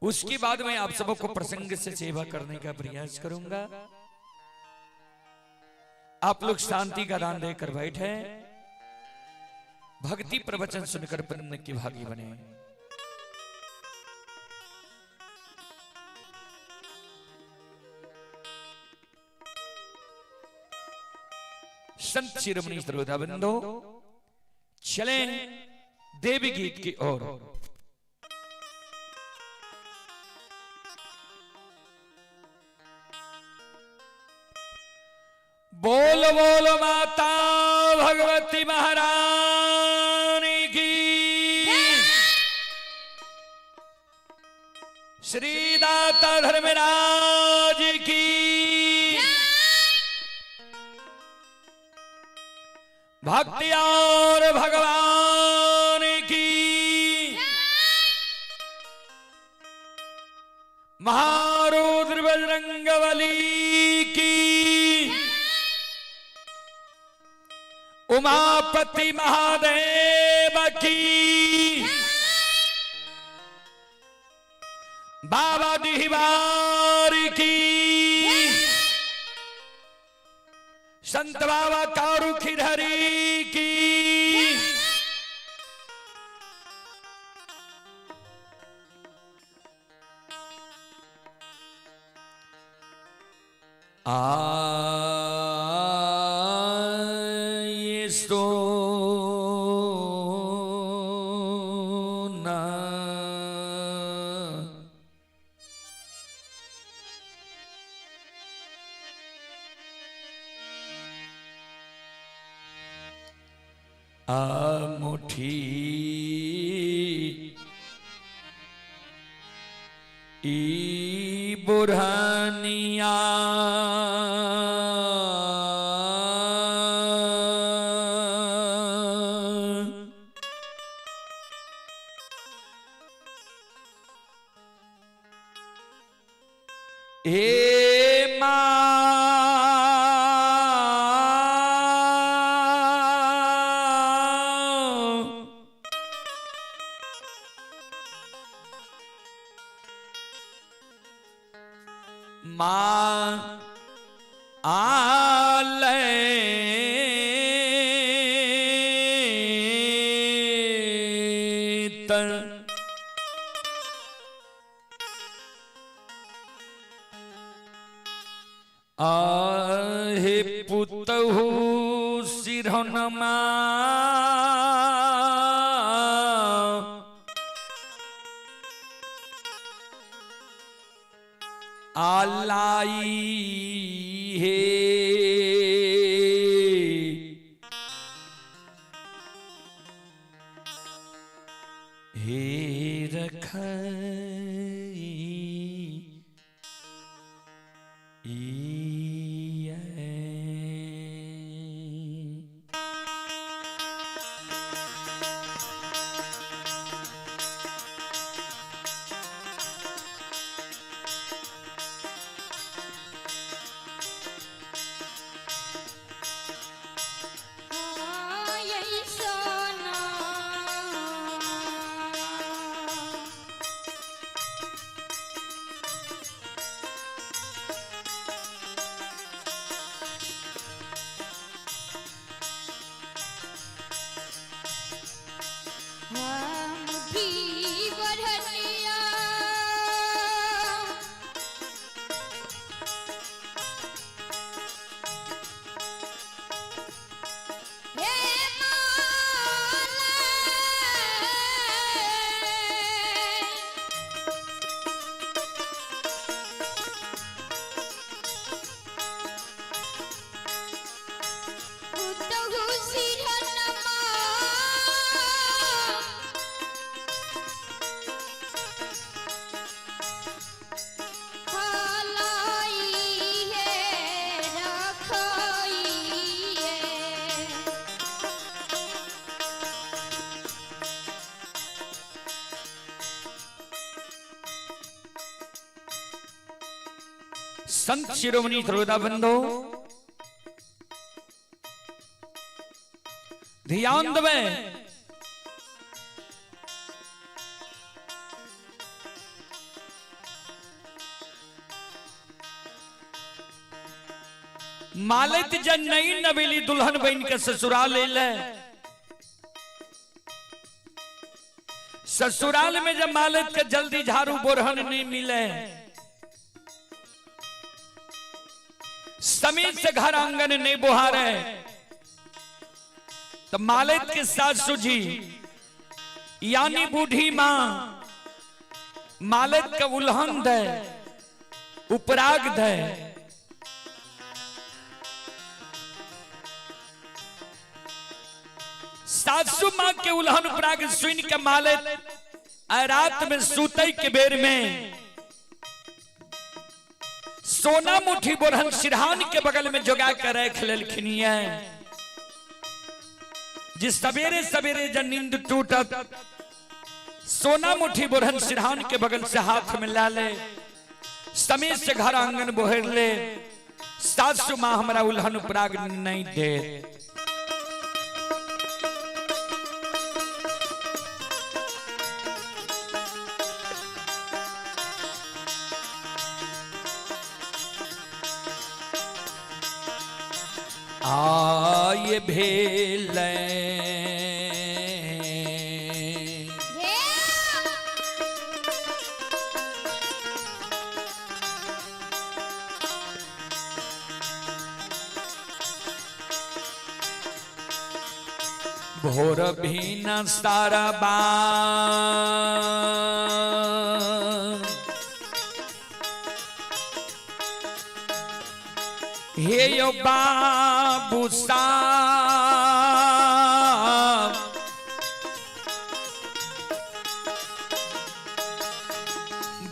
उसके बाद मैं आप सबको प्रसंग से सेवा करने का प्रयास करूंगा। आप लोग शांति का दान देकर बैठे, भक्ति प्रवचन सुनकर पुण्य के भागी बने। संत शिरोमणि श्रोताबंधो, चलें देवी गीत की ओर। बोल बोल माता भगवती महारानी की, श्री दाता धर्मराज की, भक्ति और भगवान की, महारुद्र बजरंगबली की, उमापति महादेव की, बाबा दिहवार की, संत बाबा कारू खिरहरी की, मुठी ई बुरहानिया आहे पुतहु सिरहनमा आलाई हे संत शिरोमणि श्रोताबंधो, ध्यान दें। मालत जन नई नवेली दुल्हन बन के ससुराल ले। ससुराल में जब मालत के जल्दी झाड़ू बोरहन नहीं मिले, समय से घर आंगन नहीं बुहारे, तो मालत के सासू जी यानी बूढ़ी मां मालत का उल्हन दे, उपराग दे। सासू मां के उल्हन उपराग सुन के मालत रात में सूते के बेर में सोना मुठी बोरहन सिरहान के बगल में जोगा कर रख लेलखिन। जिस सवेरे सवेरे जब नींद टूटत, सोना मुठी बोरहन सिरहान के बगल से हाथ में ला ले, समय से घर आंगन बोहर ले। सासू मां हमारा उल्हन उपराग नहीं दे। आये भेल भोर भी न सारा बा हे यो बाबू साहब,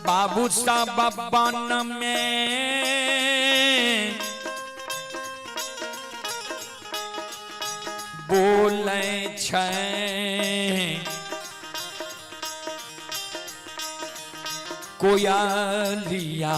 बाबू साहब बन में बोले छै कोयलिया।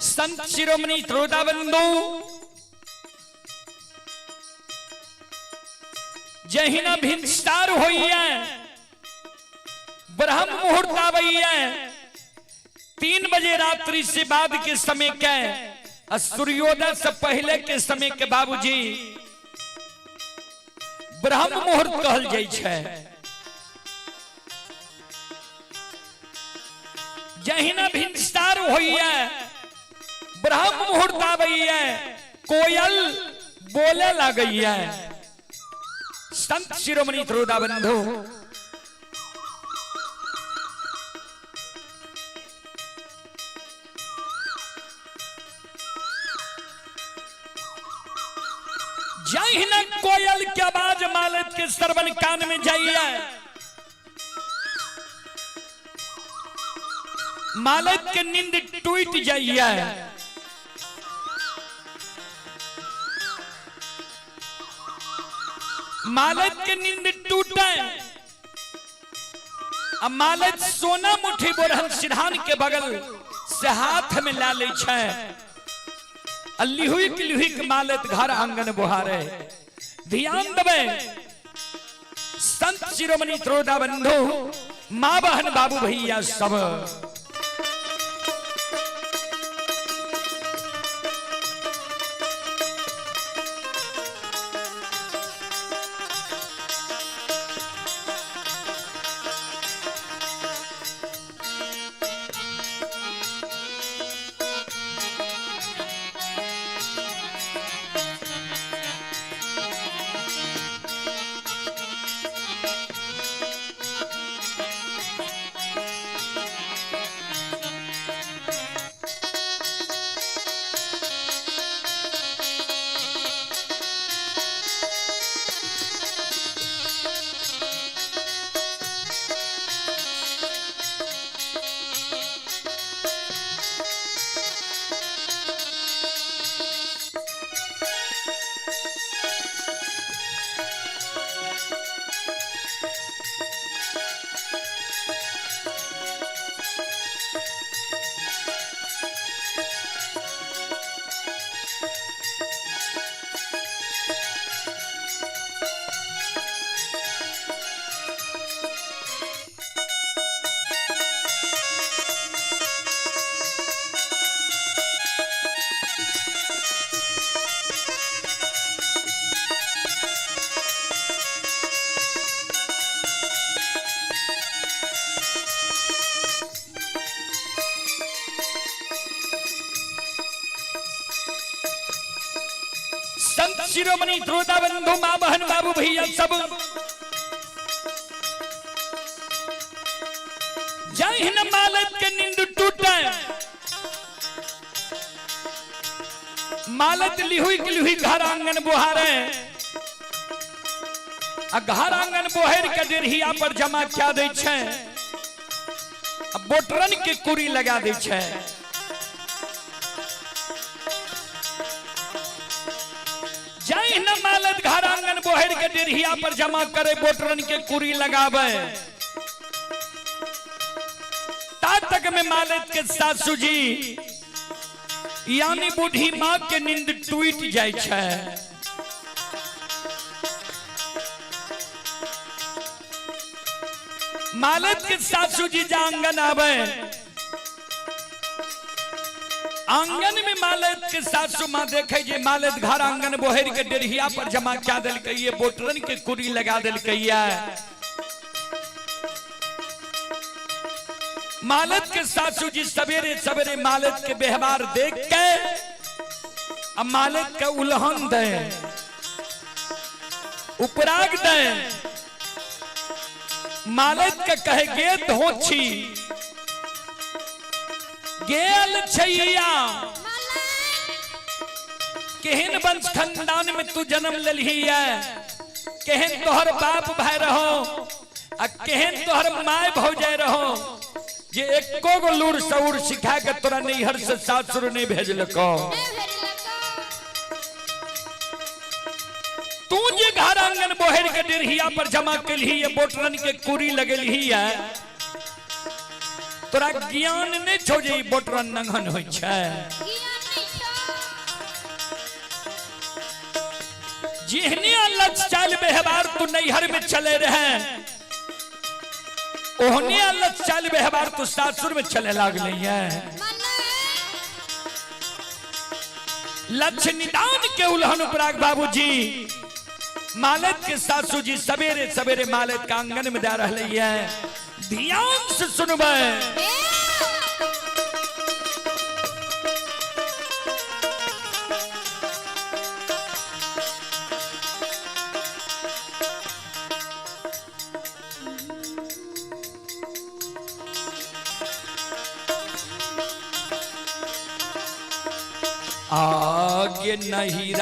संत शिरोमणि श्रोताबंधु जहिना भिनसार होइए ब्रह्म मुहूर्त आवैया 3 बजे रात्रि से बाद के समय के सूर्योदय से पहले के समय के बाबूजी ब्रह्म मुहूर्त कहल जाइ छै। जहिना भिनसार होइए ब्रह्म मुहूर्त आवैया कोयल बोले लागैया। संत शिरोमणि श्रोता बंधु जहिना कोयल के आवाज मालत के श्रवण कान में जाइए मालत के नींद टूट जाइए। मालत के नींद टूटे अब मालत सोना मुठी बोरहन सिरहान के बगल से हाथ में ला ले छै। लिहुक मालत घर आंगन बुहारे। ध्यान देवे संत शिरोमणि श्रोता बंधु माँ बहन बाबू भैया सब शिरोमणि श्रोता बंधु माँ बहन बाबू भैया सब जहिन मालत के नींद टूटे मालत लिहुई घर आंगन बुहारे घर आंगन बोहर के डेढ़िया पर जमा क्या दे छै बोटरन के कुरी लगा दे छै। जहिन मालत घर आंगन बोहर के डेढ़िया पर जमा करे बोटरन के कुरी लगावे ता तक में मालत के सासू जी यानी बूढ़ी माँ के नींद टूट जाए छै। मालत के सासू जी जा आंगन आवे आंगन में मालत के सासू माँ देखे जे मालत घर आंगन बोहर के डेढ़िया पर जमा क्या दिल कहिए बोटरन के कुरी लगा दिल कहिए। मालत के सासू जी सवेरे सवेरे मालत के व्यवहार देख के अब मालत का उल्हन दे उपराग दे मालत के कहे गे धोछी गेल छैया केहन वंश खानदान में तू जन्म लेलही है केहन तोहर बाप भाई रहो आ केहन तोहर माय भौजाई रहो जे एको गो लूर सऊर सिखा के तोरा नैहर से सासुर नहीं भेजलको। तू जे घर आंगन बोहर के डेढ़िया पर जमा केलही ये बोटरन के कुरी लगेलही है तोरा ज्ञान नहीं छो जे बोटरन नंगन होय छै। जिहने अलग चाल व्यवहार तू नैहर में चले रहे, ओहने अलग चाल व्यवहार तू सासुर में चले लागले है। लक्ष्य निदान के उल्हन उपराग बाबूजी मालत के सासू जी सवेरे सवेरे मालत का आंगन में जा रहे है। ध्यान से सुनबे आगे नहीं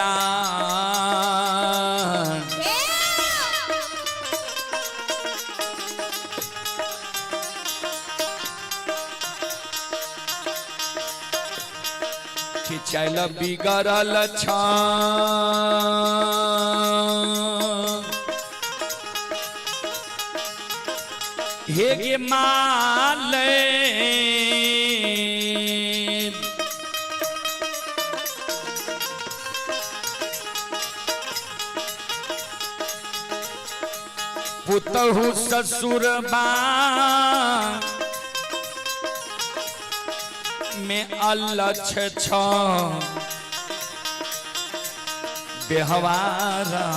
कि चल बिगड़ल हे गे माले पुतहु ससुर में अलक्ष बेहवारा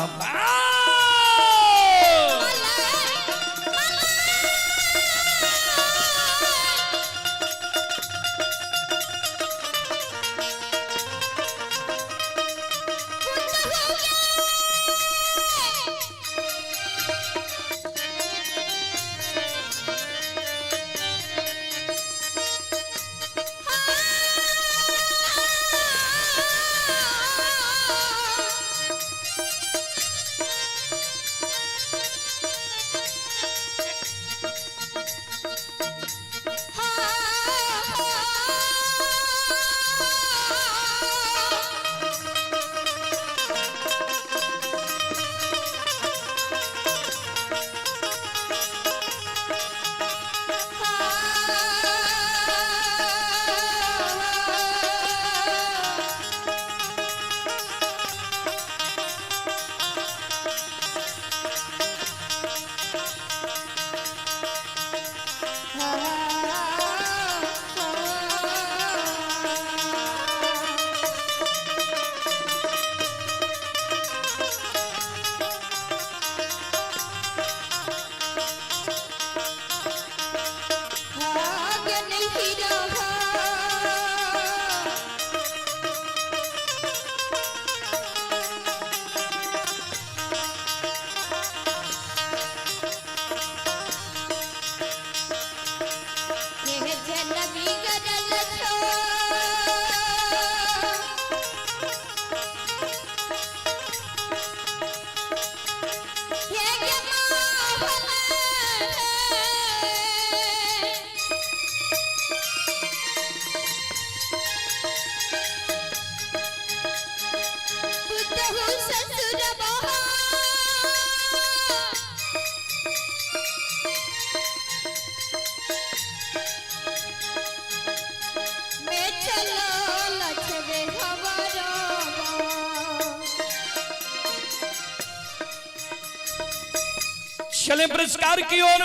चले पुरस्कार की ओर।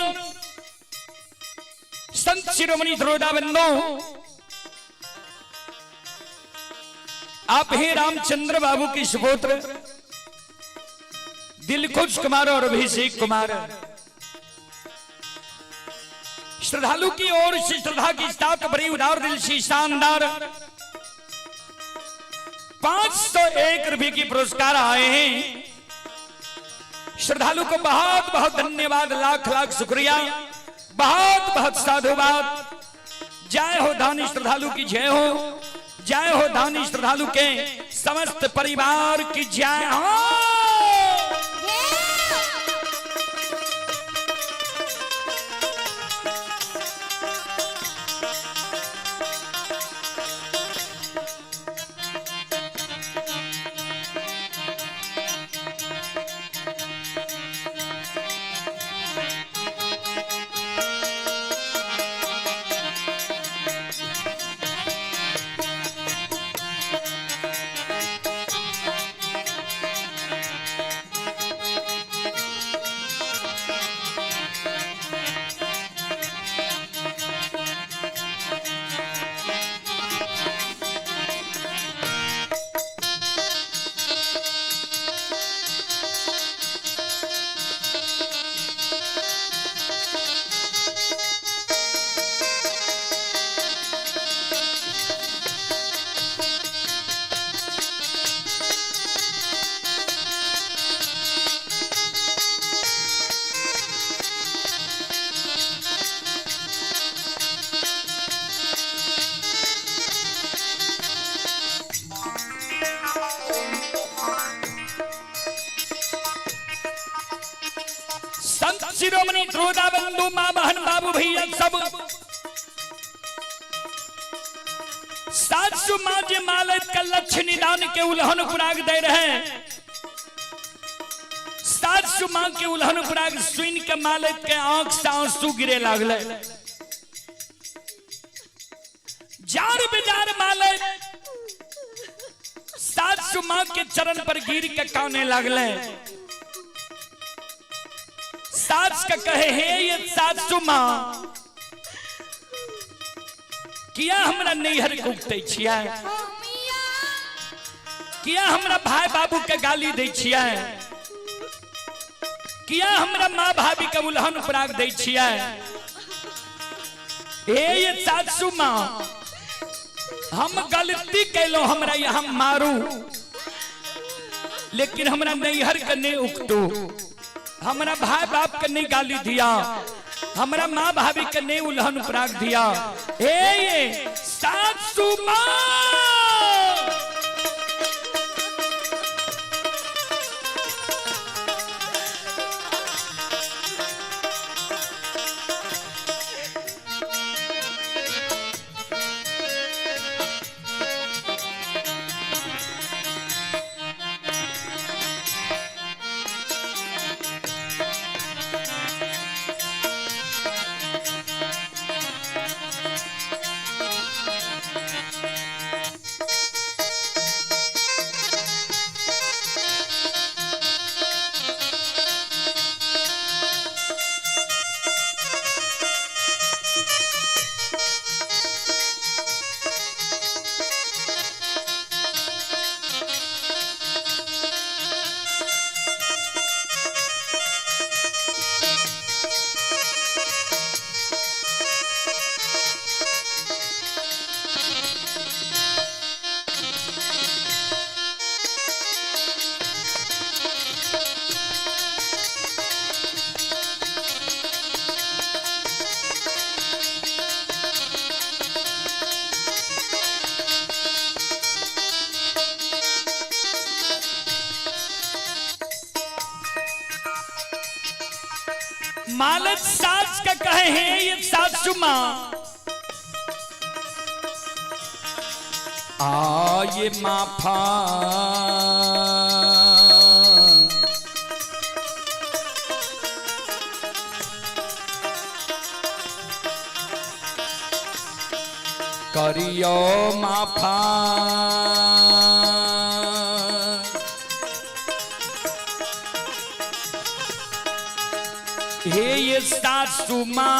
संत शिरोमणि ध्रुवदाबंदो, आप ही रामचंद्र बाबू की सुपुत्र दिलखुश कुमार और अभिषेक कुमार श्रद्धालु की ओर से श्रद्धा की स्तात बड़ी उदार दिल से शानदार 501 रुपए की पुरस्कार आए हैं। श्रद्धालु को बहुत बहुत धन्यवाद, लाख लाख शुक्रिया, बहुत बहुत साधुवाद। जय हो दानी श्रद्धालु की जय हो, जय हो दानी श्रद्धालु के समस्त परिवार की जय हो। शिरोमणि श्रोता बंधु माँ बहन बाबू भैया सब सासु माँ जे मालत का लक्ष्य निदान के उल्हन पुराग दे रहे सासु माँ के उल्हन पुराग सुन के मालत के आंख से आंसू गिरे लागले जार बेजार मालत सासु माँ के चरण पर गिर के काने लागले सास का कहे हे ये सासु माँ किया हमरा नैहर कुटते छिया किया हमरा भाई बाबू के गाली दे छिया किया हमरा माँ भाभी के उल्हन पराग दे छिया ये सासु माँ हम गलती कैलो हमरा यहाँ मारू लेकिन हमरा नैहर के नहीं उकटो हमरा भाई बाप के नहीं गाली दिया हमरा माँ भाभी के नहीं उल्हन पराग दिया ये सासु माँ मालक सास का कहे हैं ये सासु माँ ये माफा करियो माफा हे ये सासु माँ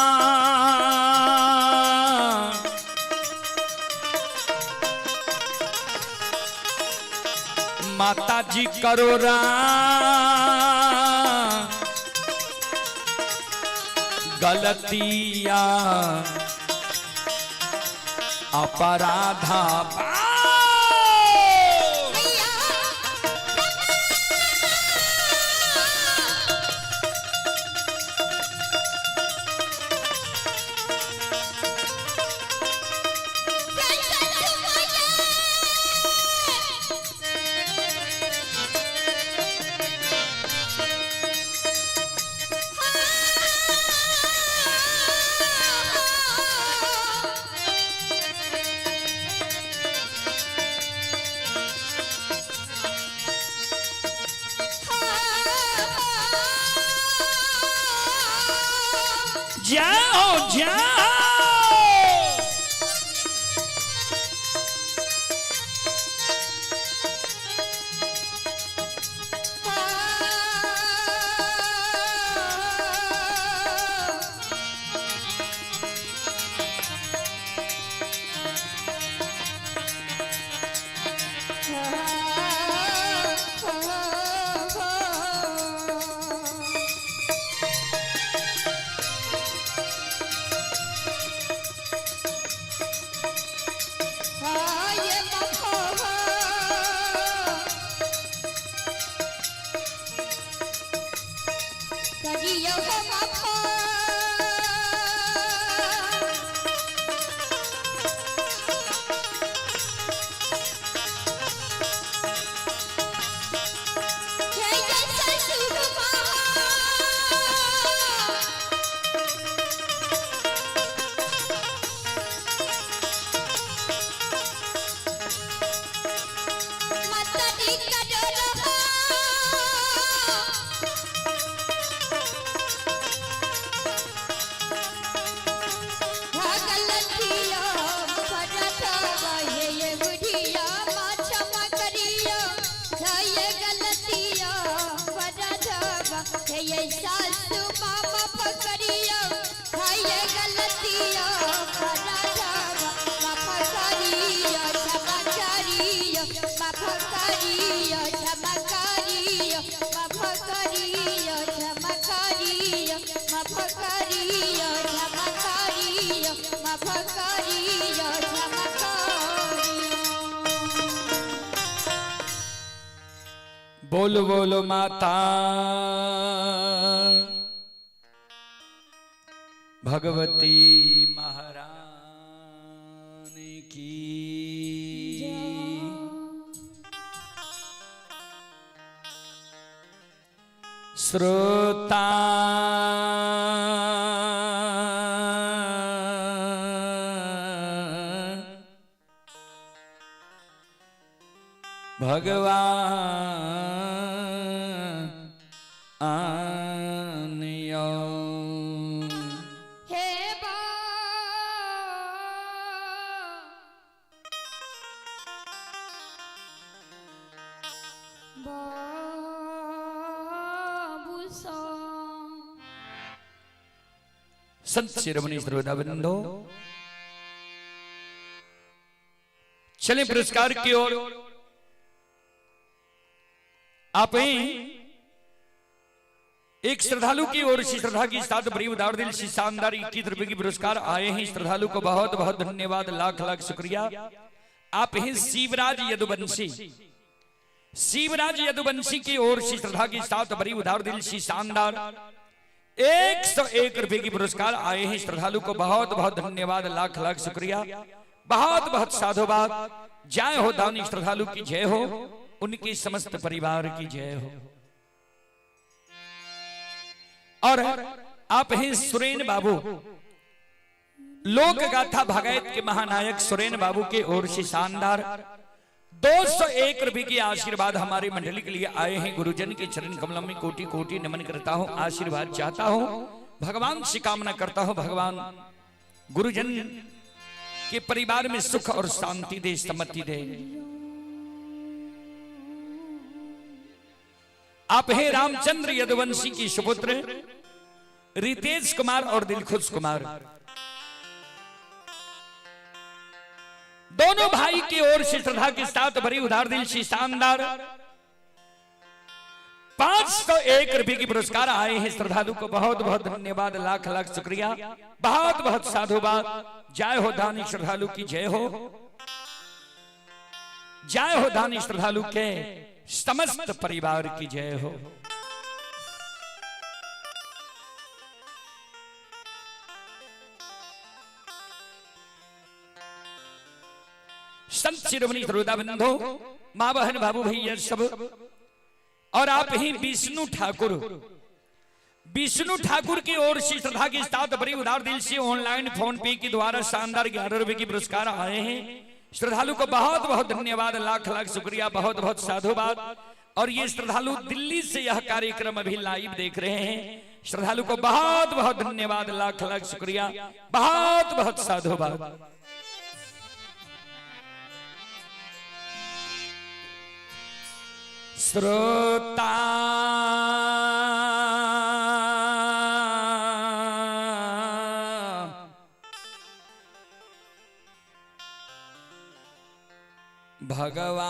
माता जी करो गलतिया अपराधा जाओ जाओ बोलो बोलो माता भगवती महारानी की। श्रोता भगवान आनियो हे संत शिरोमणि सर्वदाबंदो चले पुरस्कार की ओर। आप एक श्रद्धालु की ओर से श्रद्धा की साथ बड़ी उदार दिल से शानदार 21 रुपए की पुरस्कार आए हैं। श्रद्धालु को बहुत बहुत धन्यवाद, लाख लाख शुक्रिया। आप हैं शिवराज यदुवंशी। शिवराज यदुवंशी की ओर से श्रद्धा की साथ बड़ी उदार दिल से शानदार 101 रुपए की पुरस्कार आए हैं। श्रद्धालु को बहुत बहुत धन्यवाद, लाख लाख शुक्रिया, बहुत बहुत साधुवाद। जय हो दानी श्रद्धालु की जय हो, उनके समस्त परिवार की जय हो। और आप हैं सुरेन बाबू, लोक गाथा भगायत के महानायक सुरेन बाबू के ओर से शानदार 201 रुपए की आशीर्वाद हमारी मंडली के लिए आए हैं। गुरुजन के चरण कमलों में कोटि कोटि नमन करता हूं, आशीर्वाद चाहता हूं, भगवान से कामना करता हूं भगवान गुरुजन के परिवार में सुख और शांति दे, सम्मति दे। आप हैं रामचंद्र यदुवंशी की सुपुत्र रितेश कुमार और दिलखुश कुमार। दोनों भाई की ओर से श्रद्धा के साथ बड़ी उदार दिल से शानदार 501 रुपए की पुरस्कार आए हैं। श्रद्धालु को बहुत बहुत धन्यवाद, लाख लाख शुक्रिया, बहुत बहुत साधुवाद। जय हो दानी श्रद्धालु की जय हो, जय हो दानी श्रद्धालु के समस्त परिवार की जय हो। संत शिरोमणि सर्वदाबंदो, मां बहन बाबू भैया सब, और आप ही विष्णु ठाकुर। विष्णु ठाकुर की ओर से श्रद्धा के साथ बड़ी उदार दिल से ऑनलाइन फोन पे के द्वारा शानदार 11 रुपए की पुरस्कार आए हैं। श्रद्धालु को बहुत बहुत धन्यवाद, लाख लाख शुक्रिया, बहुत बहुत साधुवाद। और ये श्रद्धालु दिल्ली से यह कार्यक्रम अभी लाइव देख रहे हैं। श्रद्धालु को बहुत बहुत धन्यवाद, लाख लाख शुक्रिया, बहुत बहुत साधुवाद। श्रोता भगवान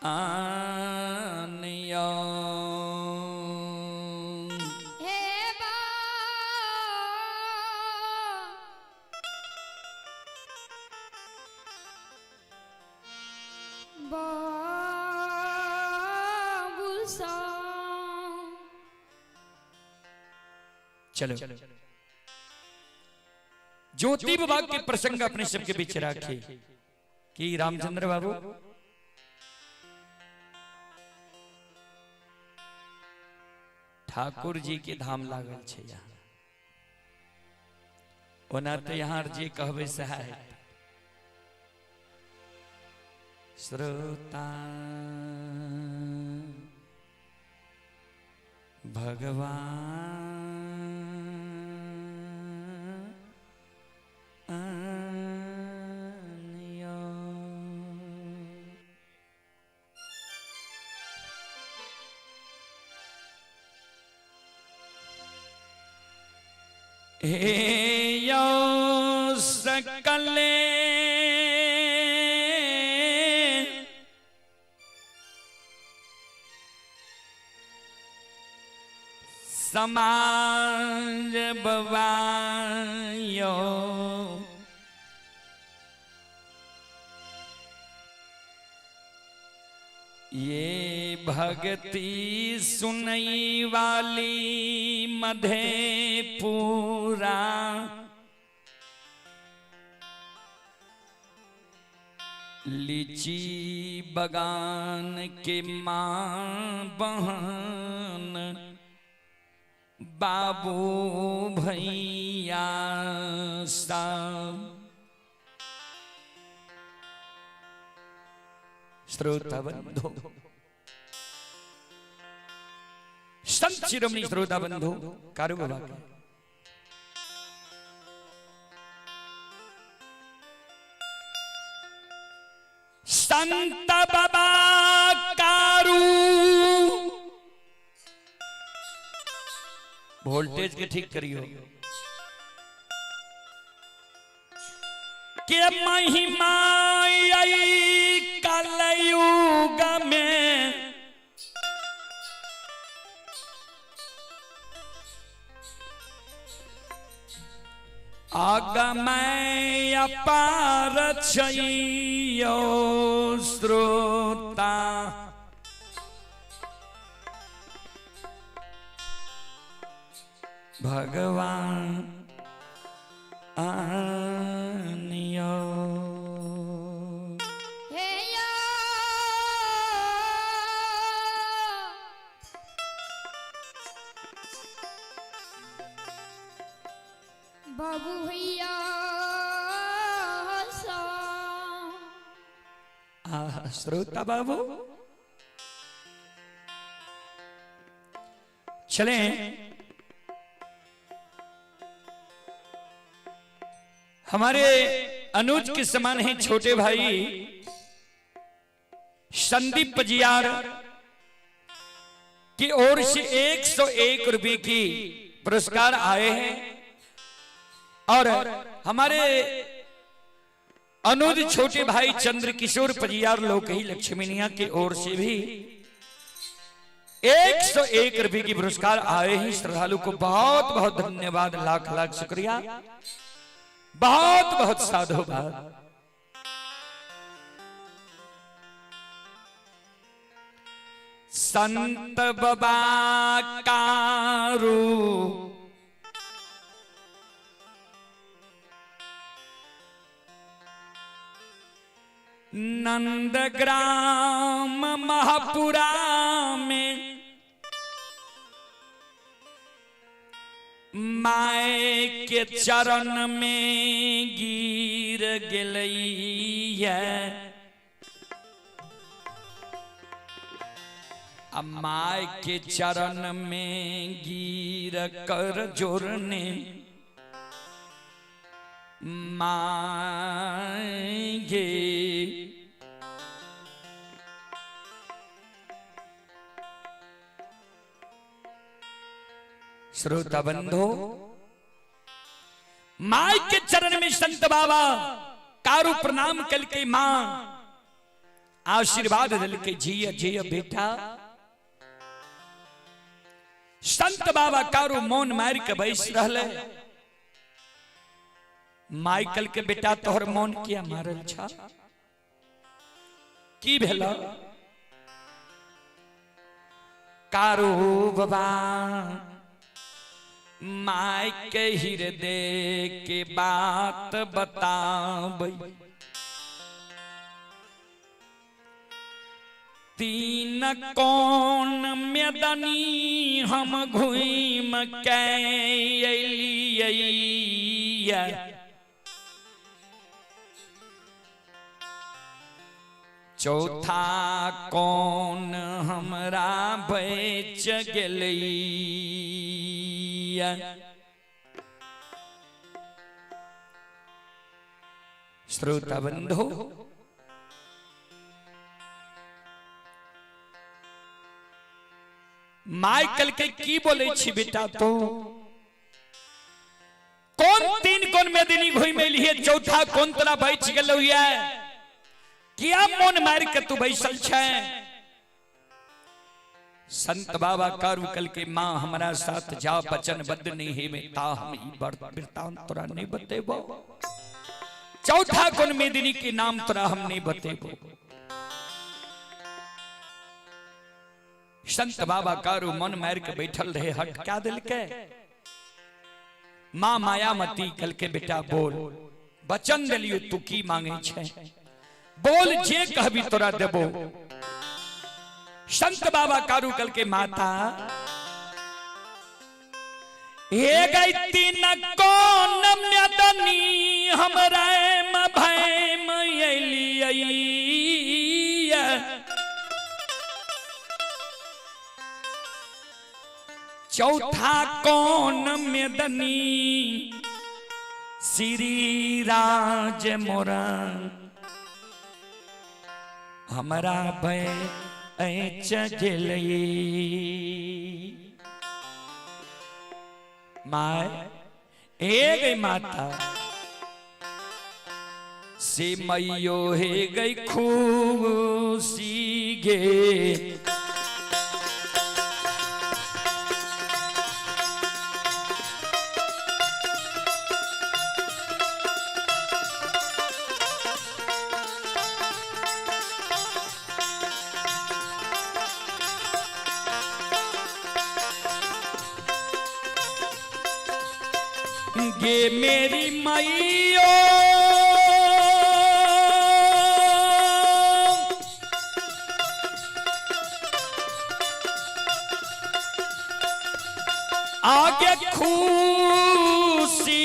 आनियो चलो ज्योति विभाग के प्रसंग अपने सबके बीच रखे कि रामचंद्र बाबू ठाकुर जी के धाम लागल छे। यहाँ ओना तो यहाँ जी कहबे सहाय श्रोता भगवान हे यो सकले समाज बवायो ये भक्ति सुनई वाली मधेपुरा लीची बगान के मां बहन बाबू भैया साहब श्रोता बंधु संत शिरोमणि श्रोता बंधु कारू बाबा संत बाबा कारू वोल्टेज के ठीक करियो के महिमा कलयुग में आगमय अपार छइयो श्रोता भगवान आनियो हे यो बाबू भैया श्रोता बाबू चलें हमारे अनुज के समान हैं छोटे भाई संदीप पजियार की ओर से 101 रुपए की पुरस्कार आए हैं और हमारे अनुज छोटे भाई चंद्रकिशोर पजियार लोकही लक्ष्मीनिया की ओर से भी 101 रुपए की पुरस्कार आए हैं। श्रद्धालु को बहुत बहुत धन्यवाद, लाख लाख शुक्रिया, बहुत बहुत साधुवाद। संत बाबा कारू नंदग्राम महापुरा में माए के चरण में गिर गई है। माए के चरण में गिर कर जोड़ने मांगे श्रोता बंधो, माई के चरण में संत बाबा कारू प्रणाम कल के मां आशीर्वाद दिल के जिया जिया बेटा। संत बाबा कारू मौन मार के बैस रहले। माइकल के बेटा तोहर मौन किया मारल छा की भेला? कारू बाबा माई के हृदय के बात बताबै। तीन कौन मैदानी हम घूम के अलियै मैया। चौथा कौन हमरा बच गेलैया। श्रोता बंधु, माइकल के की बोले छी बेटा, तो कौन तीन कौन में दिनी घुम लिए, चौथा कौन तोरा बच गेलौ या, किया मन मार के तू बैसल छै। संत बाबा कारू कल के मां हमारा साथ जा बचन बद नहीं है में ता हम ही वृतांत तोरा नहीं बतेबो। चौथा कौन में दिनी के नाम तोरा हम नहीं बतेबो। संत बाबा कारू मन मार के बैठल रहे, हट क्या दिल के। मां मायामती कल के बेटा बोल, बचन दिलियो तू की मांगे छे, बोल जे कहबी तोरा देबो। संत बाबा कारू कल के माता, हे गई तीन कौन म्यदनी हमरा म भय मैलिया। चौथा कौन म्यदनी श्री राज मोरा हमारा भय चगलई। माय ए गई माता से मैयो हे गई खुशी गे। गे मेरी मैयो आगे खुशी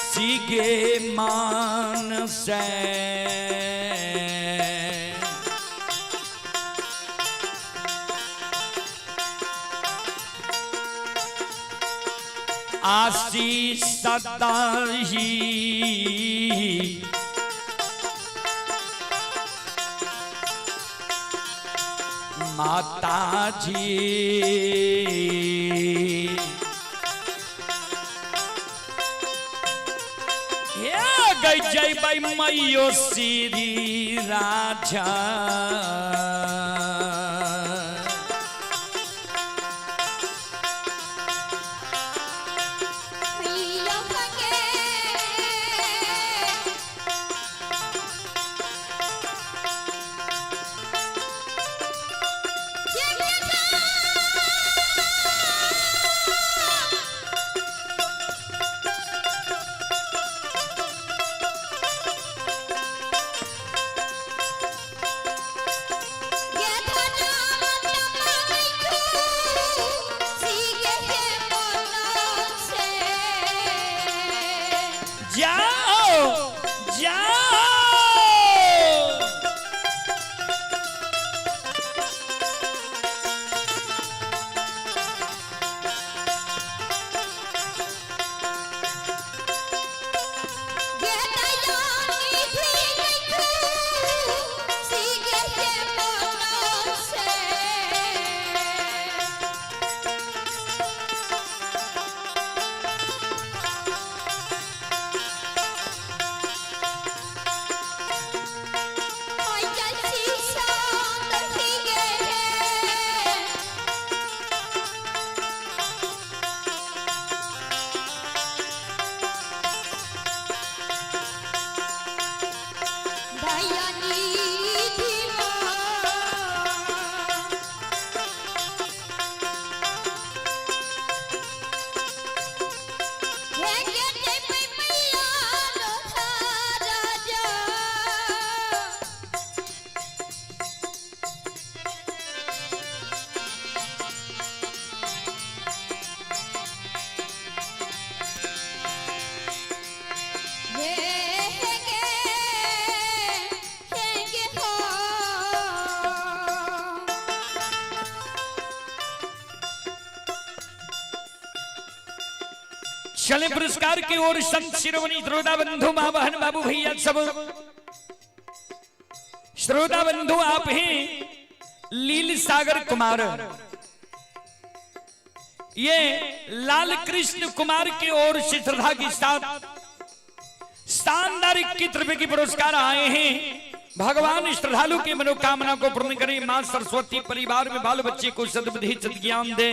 सीगे मान से आशीष सदा ही माता जी। गई जय बाई मैयो श्री राजा। Yeah. चले पुरस्कार की ओर संत शिरोमणि श्रोता बंधु मां बहन बाबू भैया सब श्रोता बंधु आप ही लील सागर कुमार, ये लाल कृष्ण कुमार की ओर से श्रद्धा के साथ शानदार 21 रुपए की पुरस्कार आए हैं। भगवान श्रद्धालु की मनोकामना को पूर्ण करे। मां सरस्वती परिवार में बाल बच्चे को सद्बुद्धि सद्ज्ञान दे।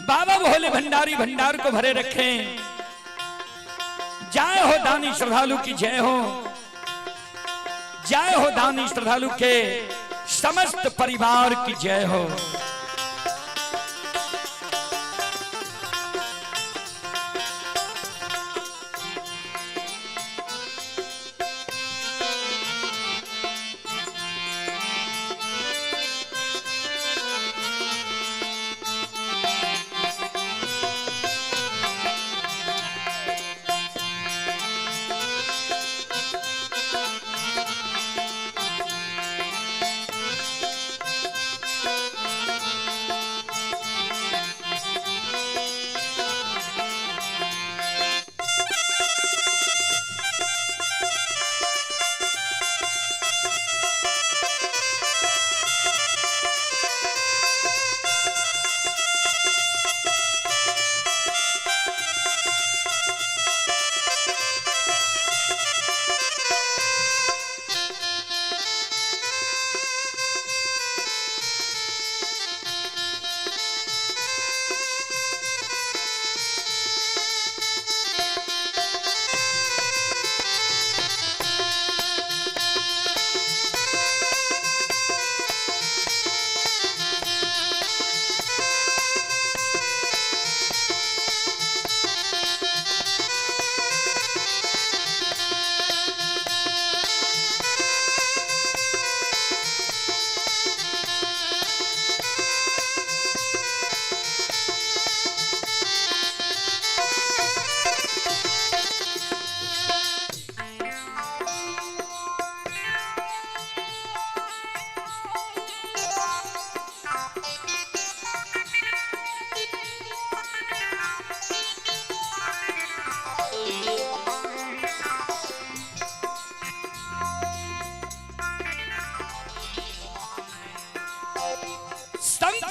बाबा भोले भंडारी भंडार को भरे रखें। जय हो दानी श्रद्धालु की जय हो, जय हो दानी श्रद्धालु के समस्त परिवार की जय हो।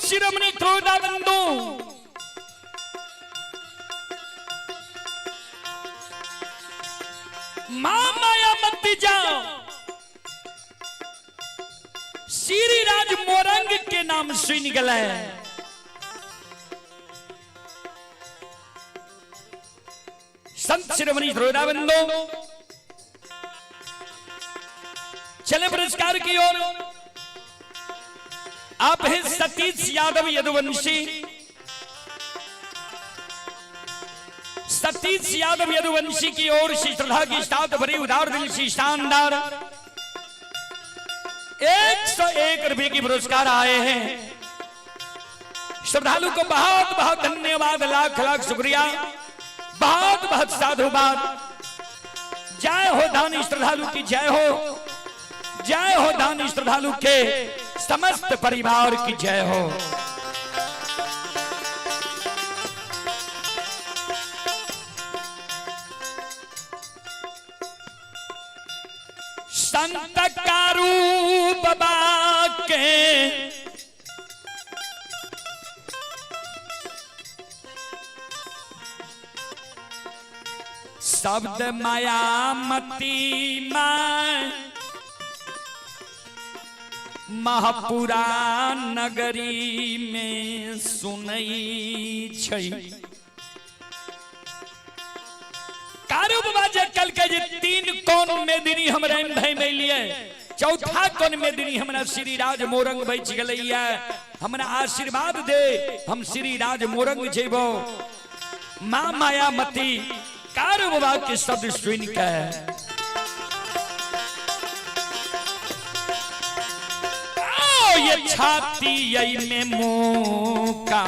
शिरोमणि श्रोता बंधु मां माया मत जाओ, श्री राज मोरंग के नाम से निकला है। संत शिरोमणि श्रोता बंधु चले पुरस्कार की ओर। आप हैं सतीश यादव यदुवंशी, सतीश यादव यदुवंशी की ओर से श्रद्धा की साथ भरी उदार दिल से शानदार 101 रुपए की पुरस्कार आए हैं। श्रद्धालु को बहुत बहुत धन्यवाद, लाख लाख शुक्रिया, बहुत बहुत साधुवाद। जय हो दानी श्रद्धालु की जय हो, जय हो दानी श्रद्धालु के समस्त परिवार की जय हो। संत कारू बाबा के शब्द माया मती मां महापुरा नगरी में सुनई छई। कारू बाबा जे कल के जे 3 कोन में दिनी हमरा भाई में लिए, चौथा कोन में दिनी हमरा श्री राज मोरंग बच गलैया। हमरा आशीर्वाद दे, हम श्री राज मोरंग जेबो। मां माया मती कारू बाबा के शब्द सुन के ये छाती यही में मुका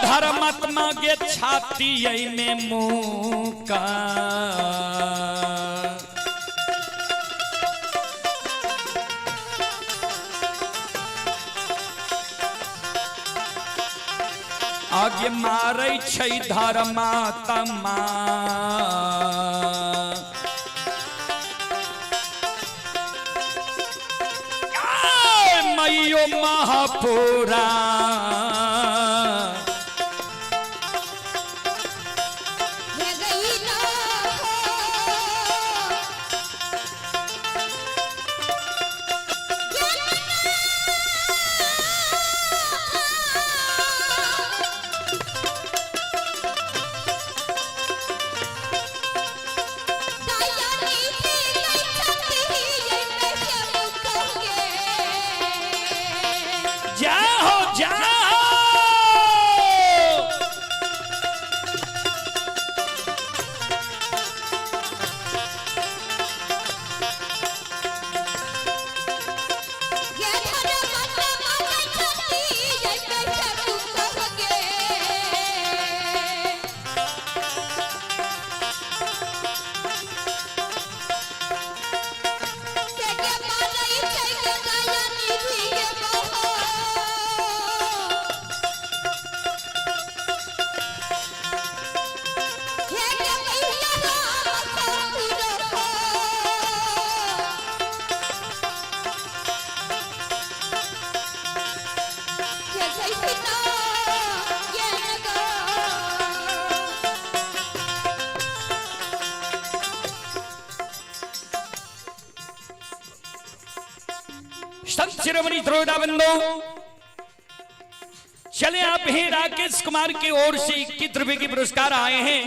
धर्म मत मांगे छाती में मुका आगे मारै छै धर्मात्मा मैयो महापुरा संत शिरोमणि द्रोदाबंदो चले आप हैं राकेश कुमार की ओर से 21 रुपए की पुरस्कार आए हैं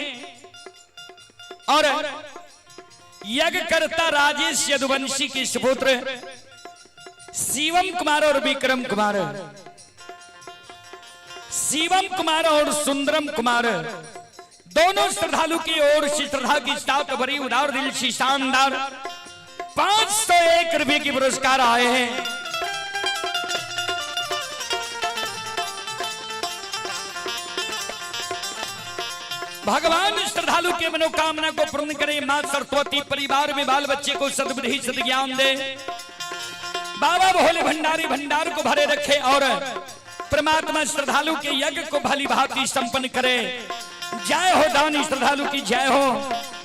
और यज्ञकर्ता राजेश यदुवंशी के सुपुत्र शिवम कुमार और विक्रम कुमार, शिवम कुमार और सुंदरम कुमार दोनों श्रद्धालु की ओर से श्रद्धा की साथ भरी उदार दिल से शानदार 501 रुपए की पुरस्कार आए हैं। भगवान श्रद्धालु के मनोकामना को पूर्ण करे, मां सरस्वती परिवार में बाल बच्चे को सद्बुद्धि सद्ज्ञान दे, बाबा भोले भंडारी भंडार को भरे रखे और परमात्मा श्रद्धालु के यज्ञ को भली भांति संपन्न करे। जय हो दानी श्रद्धालु की जय हो,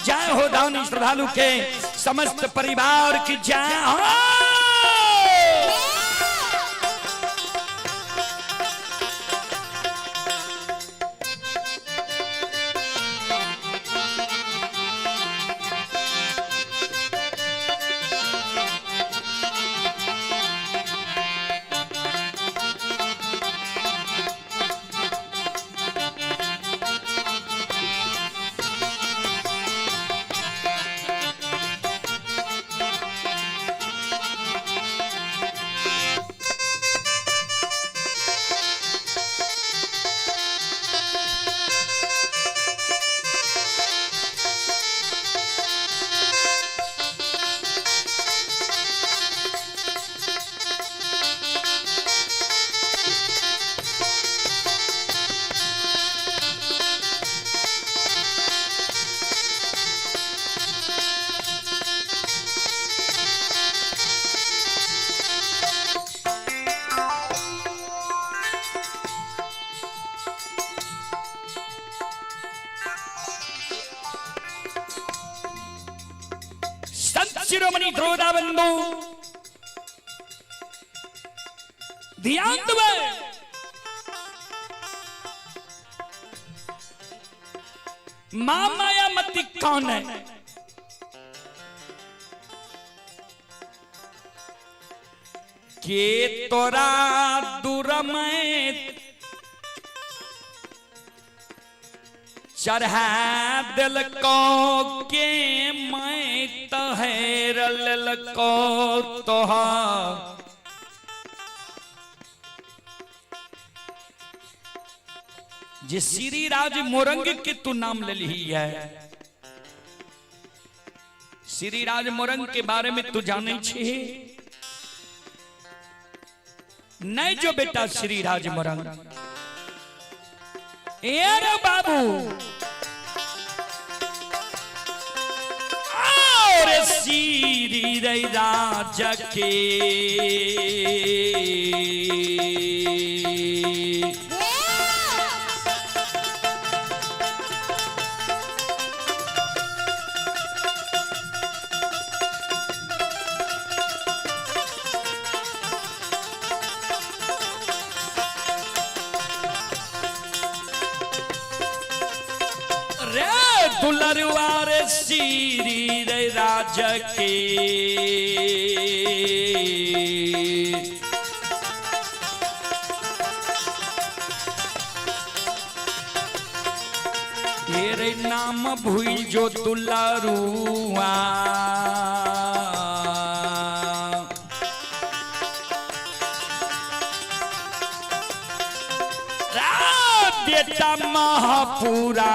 जय हो दानी श्रद्धालु के समस्त परिवार की जय हो। शिरोमणि द्रोदाबंदो ध्यान दो, मां माया मती कौन है? के तोरा दूर में चढ़ा दिल को के मैं तहरल को तोहा जे श्री राज मोरंग के तू नाम ले ली है। श्री राज मोरंग के बारे में तू जाने छे नहीं जो बेटा श्री राज मोरंग रे बाबू और श्री राजा के दुलरवार श्री राजा के तेरे नाम भूल जो दुलारुआ देता महापुरा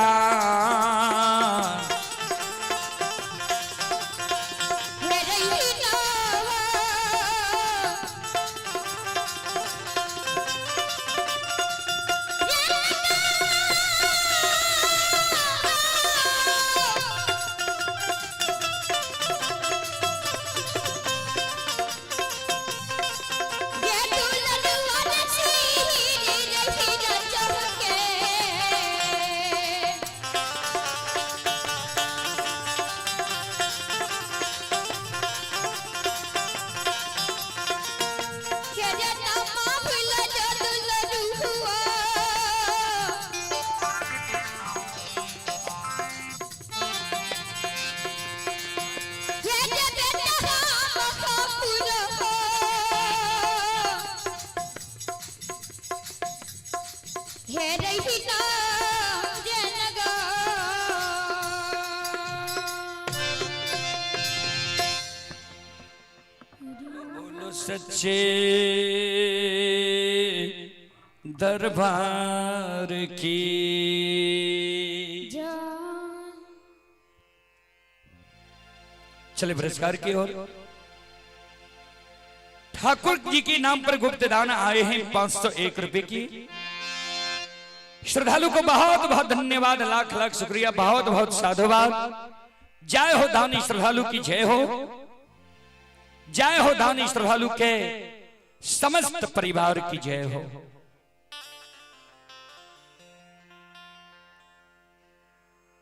सच्चे दरबार की चले पुरस्कार की ओर। ठाकुर जी के नाम पर गुप्त दान आए हैं 501 रुपए की। श्रद्धालु को बहुत बहुत धन्यवाद, लाख लाख शुक्रिया, बहुत बहुत साधुवाद। जय हो दानी श्रद्धालु की जय हो, जय हो दानी श्रद्धालु के समस्त परिवार की जय हो।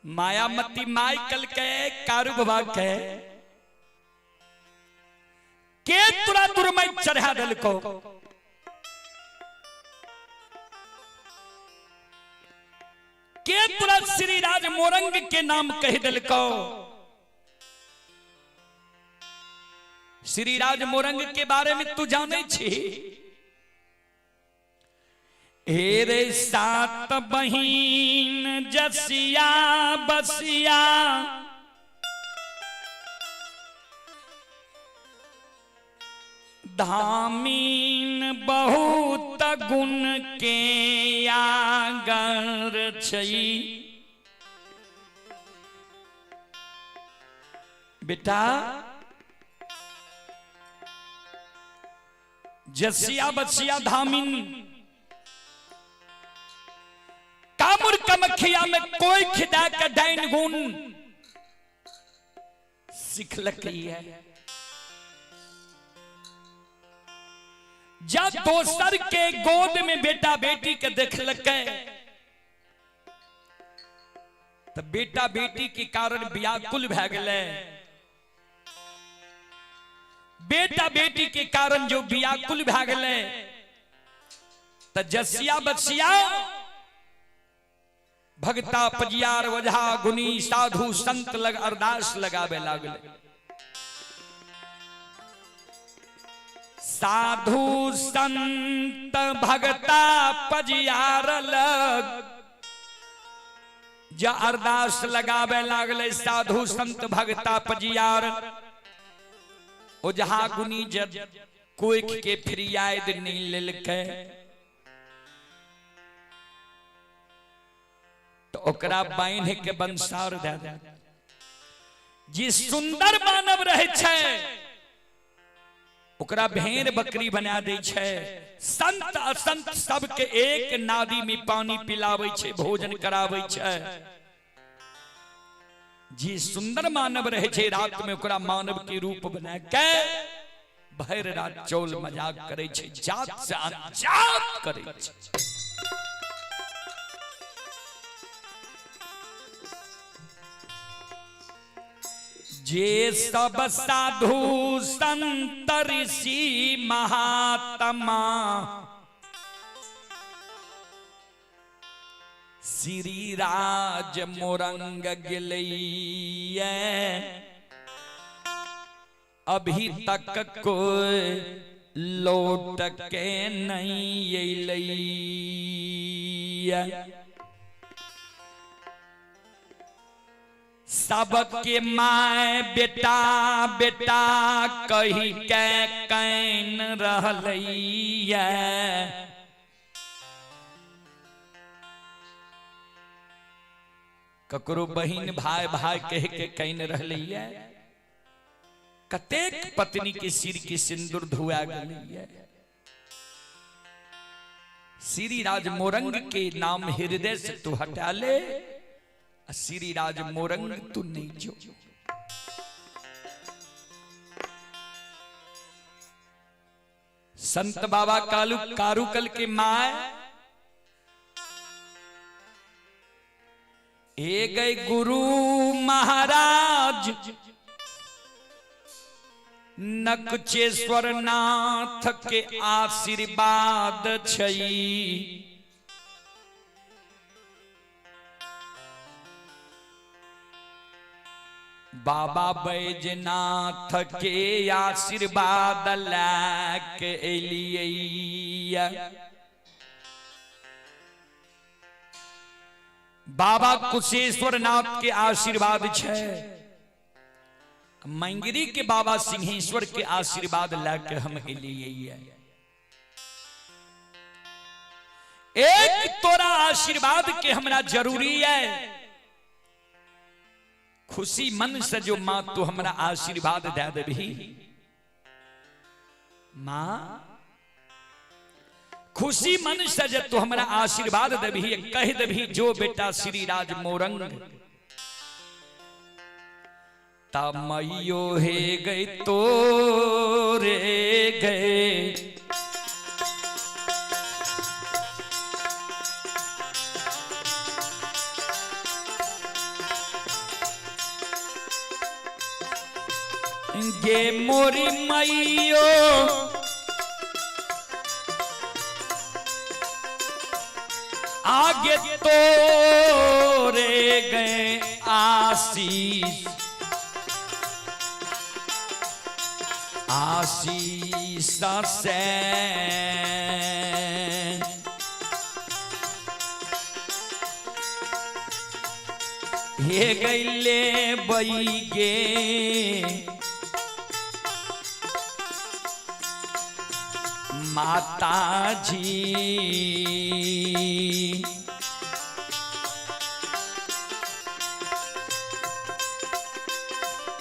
मायामती माइकल के कारुबा के तुरा दुर्मय चढ़ा दल को के तुरा श्री राज मोरंग के नाम कह दल को। श्री राज मोरंग के बारे में तू जाने छी। हेरे सात बहिन जसिया बसिया धामीन बहुत गुण के आगर छई। बेटा जसिया बसिया धामीन कामुर कमखिया में कोई खिदा का डाइन गुण सिखलक है। जब दोसर के गोद में बेटा बेटी के देखलक तो बेटा बेटी के कारण व्याकुल भै गए। बेटा बेटी के कारण जो व्याकुल भै गए तो जसिया बसिया भगता पजियार वझा गुनी साधु संत लग अरदास लगावे लागले। साधु संत भगता पजियार लग जा अरदास लगावे लागले। साधु संत भगता पजियार ओ जहा गुनी जब कोई के फिरियाद नहीं लेलके तो ओकरा बांध के बंसार दे दे। जी सुंदर मानव रहे छे ओकरा भेड़ बकरी बना दे छे। संत असंत सबके एक नादी में पानी पिलावे छे, भोजन करावे छे। जी सुंदर मानव रहे छे, रात में ओकरा मानव के रूप बना के भर रात चौल मजाक करे छे, जात से अनजात करे छे। जे सब साधु संत ऋषि महात्मा श्री राज मोरंग गेलैया, अभी तक कोई लौट के नहीं अइलैया। सबके माय बेटा बेटा कही के कैन रहलैया। ककरो बहिन भाई भाई कह के कैन रहलैया। कतेक पत्नी के सिर के सिंदूर धुआ गलैया। श्री राज मोरंग के नाम हृदय से तू हटा ले, श्री राज मोरंग तू नहीं जो। संत बाबा कारुकल के माय ए गए गुरु महाराज नकुचेश्वर नाथ के आशीर्वाद छई। बाबा बैजनाथ के आशीर्वाद लाके एलिया। बाबा कुशेश्वर नाथ के आशीर्वाद छे। मंगरी के बाबा सिंहेश्वर के आशीर्वाद लाके हम एलिया। एक तोरा आशीर्वाद के हमरा जरूरी है। खुशी मन से जो मां तू हमरा आशीर्वाद दे देबी, मां खुशी मन से जो तू हमरा आशीर्वाद देबी, कह देबी जो बेटा श्री राज मोरंग तमयो हे गई तो रे गए। गे मोरी मैयो आगे तो रे गए आशीष, आशीष से हे गईले बई गे माता जी।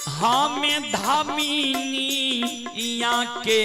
हमें धामिनी के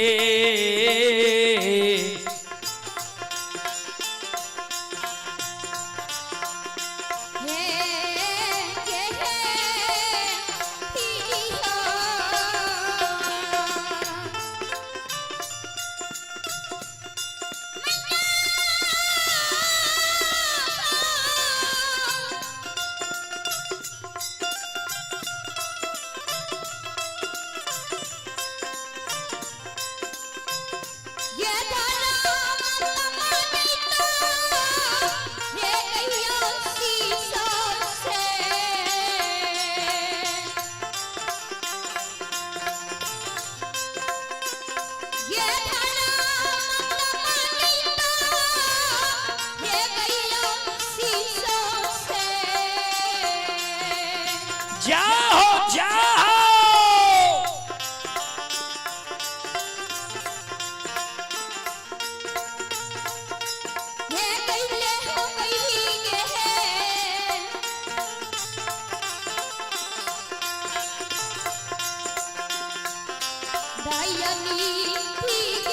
ये दयानी ठीक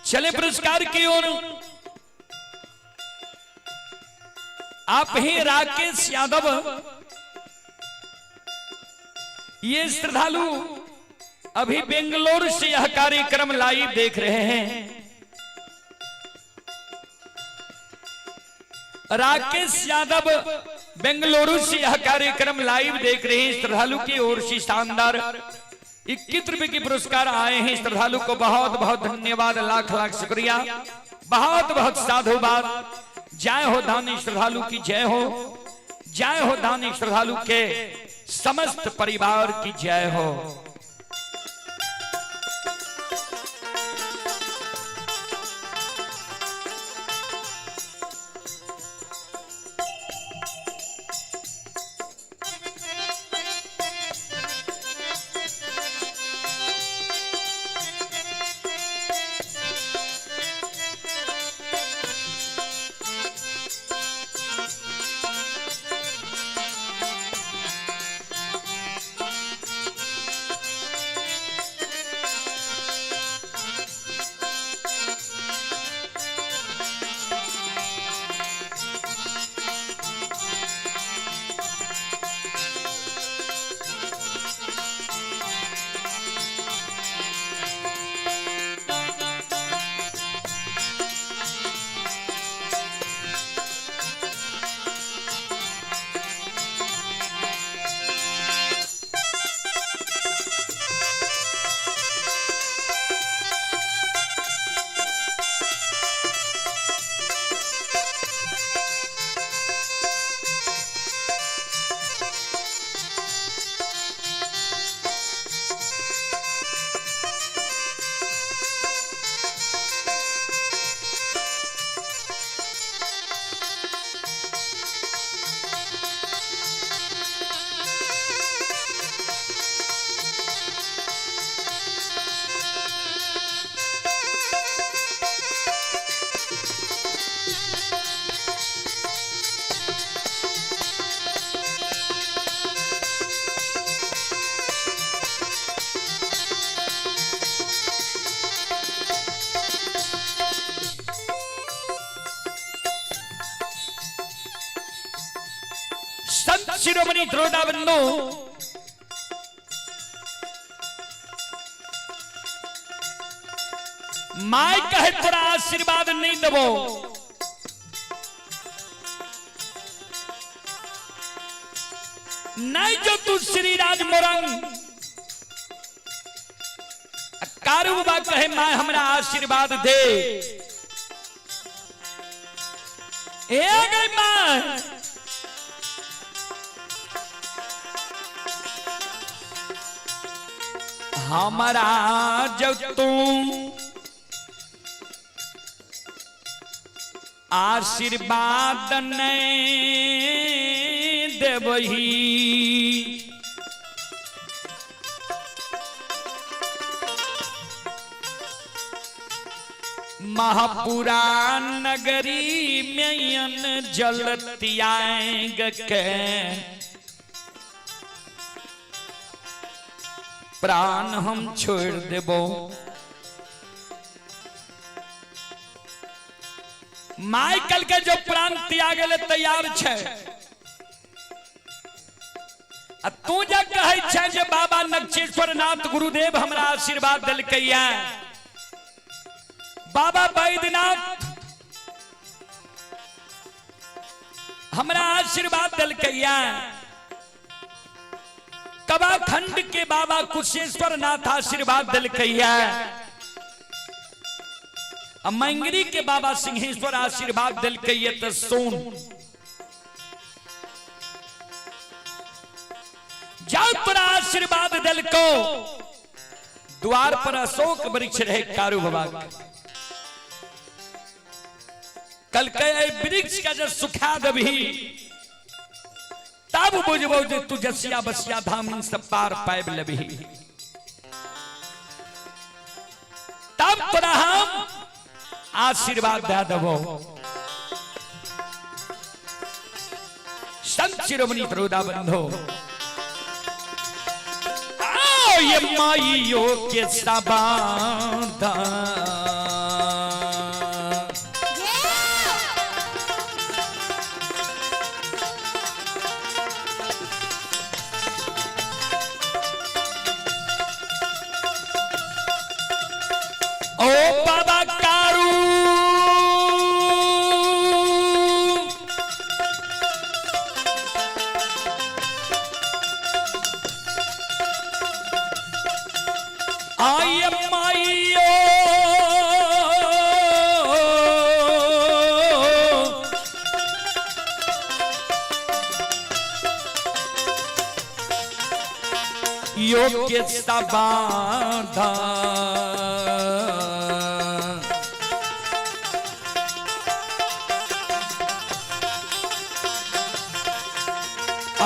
चले पुरस्कार की ओर। आप ही राकेश यादव, ये श्रद्धालु अभी बेंगलोर से यह कार्यक्रम लाइव देख रहे हैं। राकेश यादव बेंगलुरु से यह कार्यक्रम लाइव देख रहे हैं। श्रद्धालु की ओर से शानदार 21 रुपए की पुरस्कार आए हैं। श्रद्धालु को बहुत बहुत धन्यवाद, लाख लाख शुक्रिया, बहुत बहुत साधुवाद। जय हो दानी श्रद्धालु की जय हो, जय हो दानी श्रद्धालु के समस्त परिवार की जय हो। संत शिरोमणि द्रोड़ा बंधु माई कहे तोरा आशीर्वाद नहीं देवो, नहीं जो तू श्री राज मोरंग कारूबा कहे माँ हमरा आशीर्वाद दे। ए गई माँ हमारा जब तुम आशीर्वाद नहीं देवही, महापुरा नगरी में जलतियाएंग के प्राण हम छोड़ देबो। माइकल के जो प्राण त्याग ले तैयार छे, तू जा कहे छे जे बाबा नक्षेश्वर नाथ गुरुदेव हमरा आशीर्वाद दिलकैया, बाबा बैद्यनाथ हमरा आशीर्वाद दिलकैया, कबा खंड के बाबा कुशेश्वर नाथ आशीर्वाद दिलकैया, मंगरी के बाबा सिंहेश्वर आशीर्वाद दिलकैया। तो सुन जाओ तोरा आशीर्वाद दिल को द्वार पर अशोक वृक्ष रहे कारू बाबा कल के वृक्ष का जब सुखा दबी तब बुझबो जे तू जसिया बसिया धाम से पार पाइब लबी तब तोरा हम आशीर्वाद दे देबो। संत शिरोमणि प्रभुदा बंधो आओ ये माइयों के सबादा ओ बाबा कारू आई माइयो योग्य सबाधा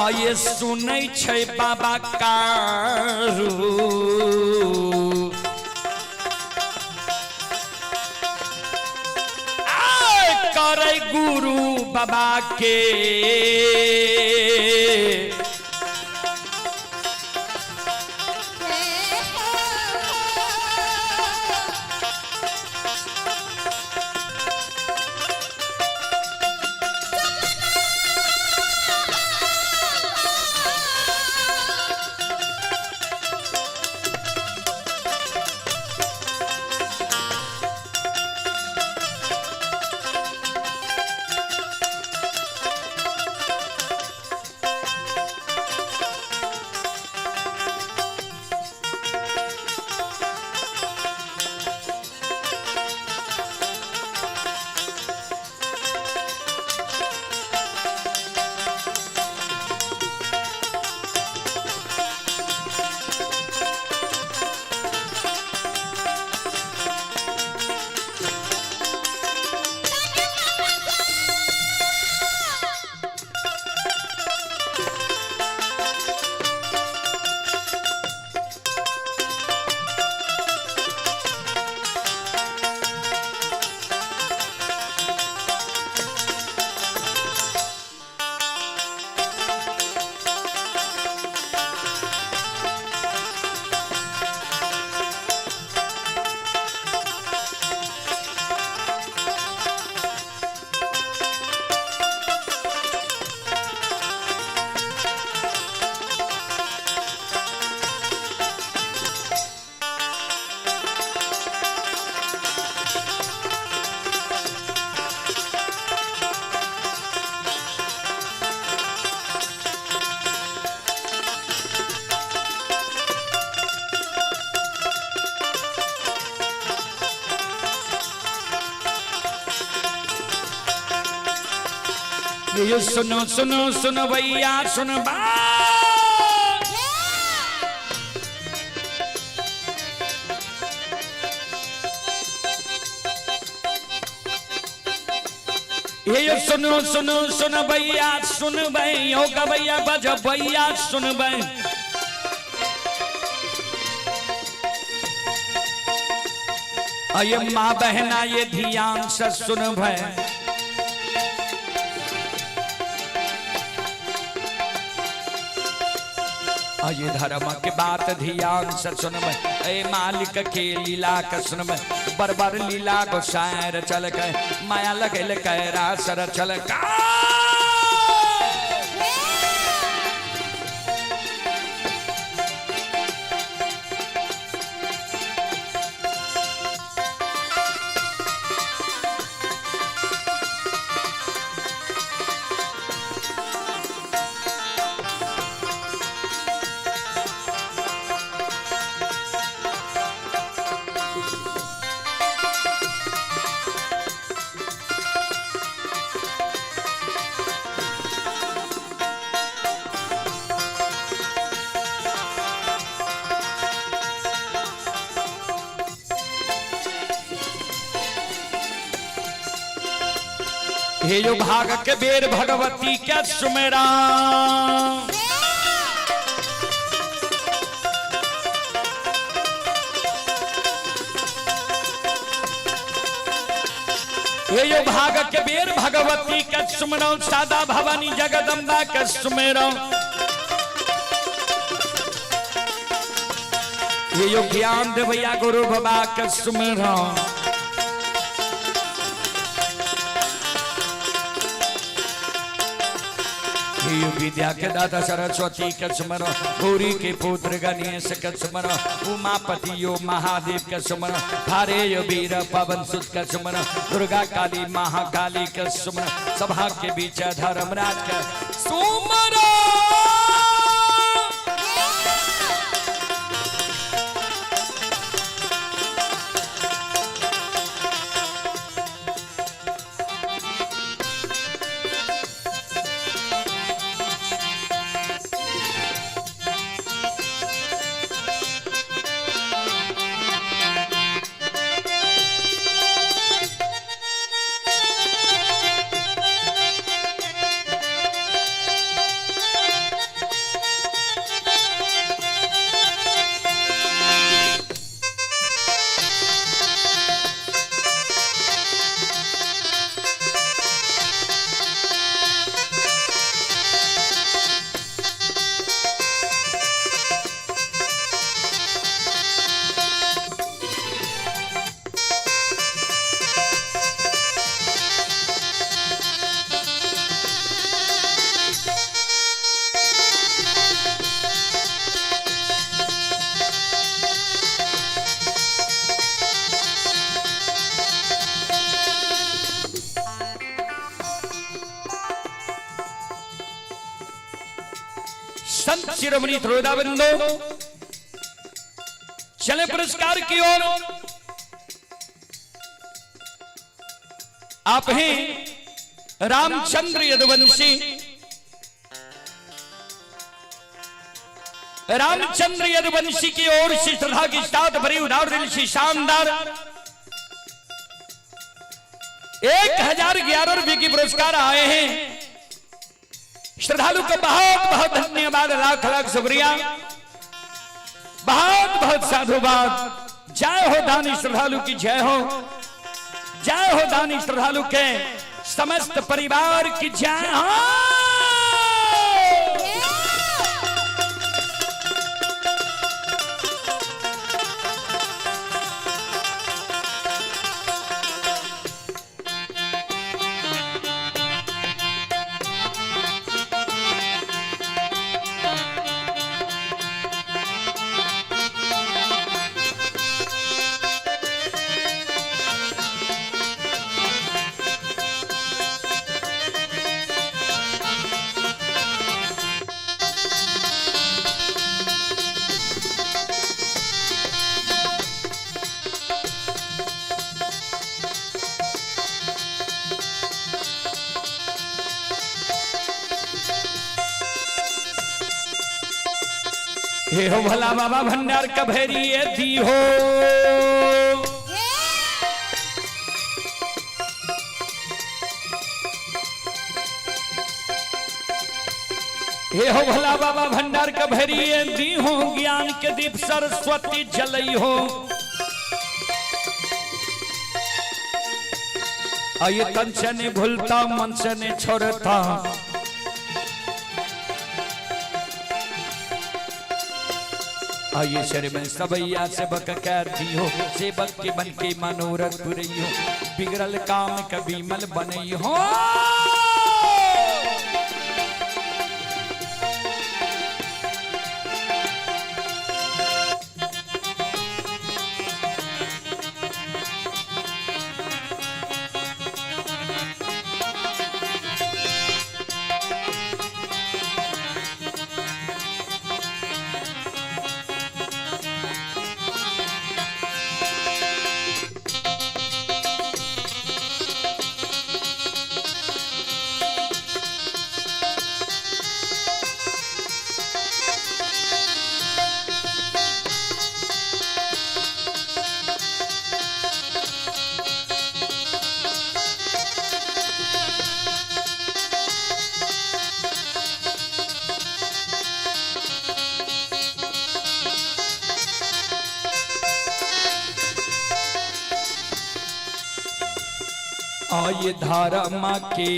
आये सुनै छै बाबा कारू आय करे गुरु बाबा के ये सुनो सुनो सुनो भैया सुन बा ये सुनो सुनो सुन भैया सुन भैया का भैया बज भैया सुन भै ये माँ बहना ये ध्यान से सुन भै ये धर्म के बात ध्यान से सुनब ए मालिक के लीला का सुनब बरबर लीला को शायर चल के माया लगल कैरा सर चल का हे यो भाग के बेर भगवती के सुमेरा, हे यो भाग के बेर भगवती के सुमेरो, सादा भवानी जगदम्बा के सुमेरो, हे यो ज्ञान देवैया गुरु बाबा के सुमेरो, विद्या के दाता सरस्वती के सुमरो, गौरी के पुत्र गणेश के सुमरो, उमापति यो महादेव के सुमरो, थारे यो वीर पवन सुत के सुमरो, दुर्गा काली महाकाली के सुमरो, सभा के बीच धर्मराज के सुमरो। संत शिरोमणि त्रोदाबिंदो चले पुरस्कार की ओर। आप हैं रामचंद्र यदुवंशी। रामचंद्र यदुवंशी की ओर से श्रद्धा की साथ भरी उदार दिल से शानदार 1011 रुपए की पुरस्कार आए हैं। श्रद्धालु को बहुत बहुत धन्यवाद, लाख लाख शुक्रिया, बहुत बहुत साधुवाद। जय हो दानी श्रद्धालु की जय हो, जय हो दानी श्रद्धालु के समस्त परिवार की जय हो। हे हो भला बाबा भंडार का भैरी ये दी हो। हे हो भला बाबा भंडार का भैरी ये दी हो, ज्ञान के दीप सरस्वती जलई हो। आइए तन से नहीं भूलता, मन से नहीं छोड़ता, आइए शर में सबैया सेवक कर दी हो, सेवक के बन के मनोरथ पूरी हो, बिगड़ल काम कभी मल बनी हो। आये धर्म के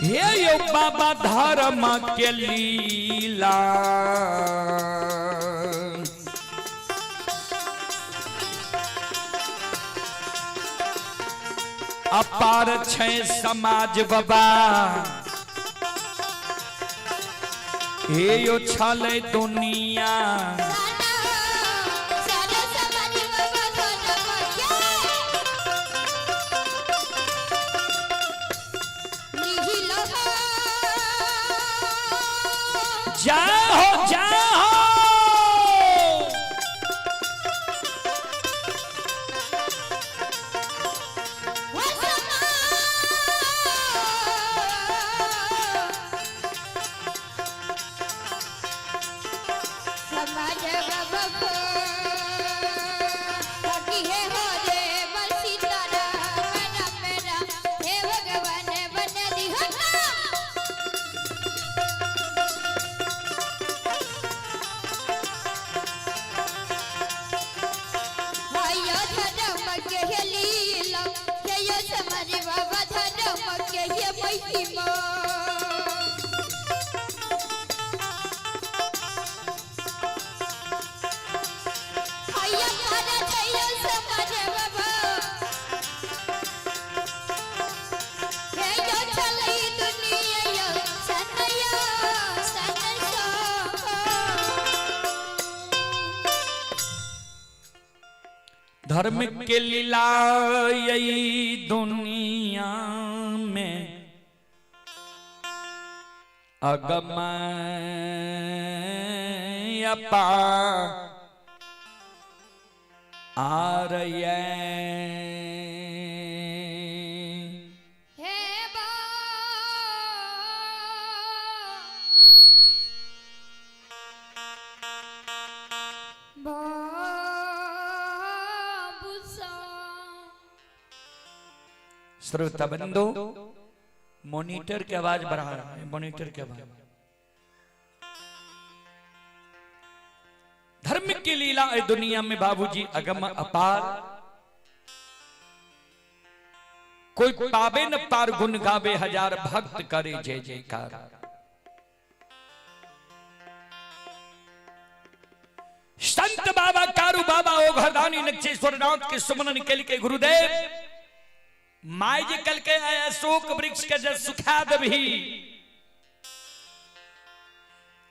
हे यो बाबा धर्म के लीला अपार छै समाज बाबा हे यो छले दुनिया जाओ जाओ धर्म के लीला यही दुनिया में अगम आरय श्रोता बंदो मॉनिटर की आवाज बढ़ा रहा है, मॉनिटर की आवाज। धर्म की लीला है दुनिया में बाबूजी अगम अपार, कोई पावे न पार गुण गावे हजार भक्त करे जय जयकार। संत बाबा कारू बाबा ओ घरदानी नक्षेश्वर नाथ के सुमन निकल के गुरुदेव माई जी कल के अशोक वृक्ष के जब सुखा दबी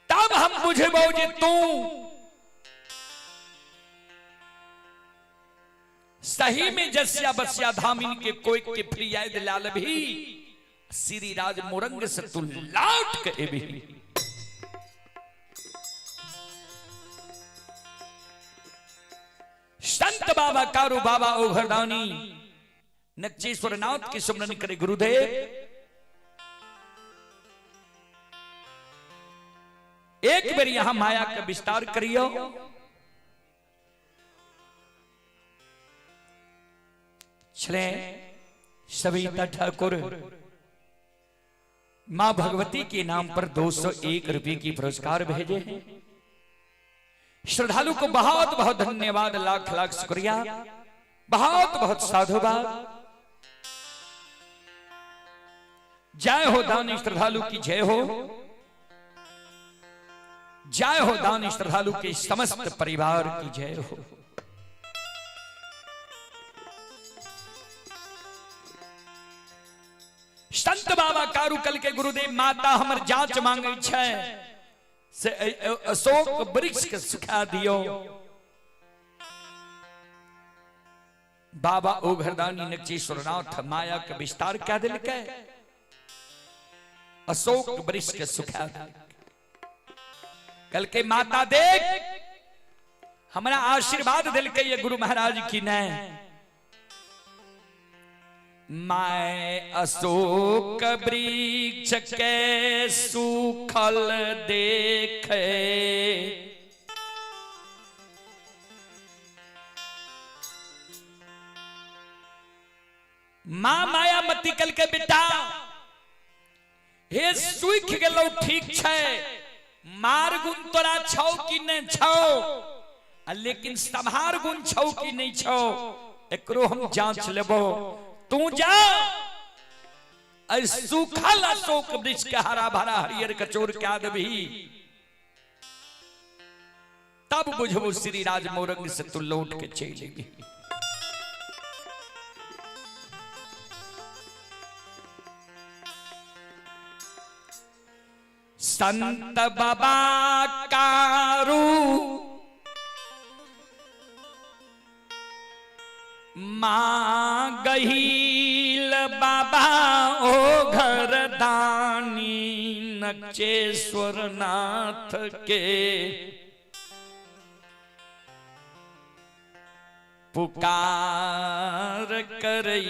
तब हम बुझबो जे तू सही में जस्या बस्या धामिन के कोई के प्रियाद लाल भी श्री राज मोरंग से तू लौट के भी। संत बाबा कारू बाबा ओ घरदानी नक्षेश्वर नाथ के सुमरन करे गुरुदेव। एक बार यहां माया का विस्तार करियो। छले सविता ठाकुर मां भगवती के नाम पर 201 रुपए की पुरस्कार भेजे हैं। श्रद्धालु को बहुत बहुत धन्यवाद, लाख लाख शुक्रिया, बहुत बहुत साधुवाद। जय हो दान श्रद्धालु की जय हो, जय हो दान श्रद्धालु के समस्त परिवार की जय हो। संत बाबा कारुकल के गुरुदेव माता हमर जांच मांगे छै से अशोक वृक्ष के सुखा दियो। बाबा ओ घरदानी नक्षेश्वर नाथ माया के विस्तार क्या दिल के अशोक वृक्ष के सुखा कल के माता देख हमारा आशीर्वाद दिल के ये गुरु महाराज की ने मैं अशोक वृक्ष के सूखल देखे मां माया मती कल के बेटा हे सुख गेलो ठीक छे, मार गुण तोरा छौ कि नहीं छौ, लेकिन संभार गुण छौ कि नहीं छौ एकरो हम जांच लेबो। तू जा सूखल अशोक वृक्ष के हरा भरा हरियर कचोर क्या देबी, तब बुझबो श्री राज मोरंग से तू लौट के चलेगी। संत बाबा कारू माँ गहील बाबा ओ घर दानी नक्षेश्वर नाथ के पुकार करैया।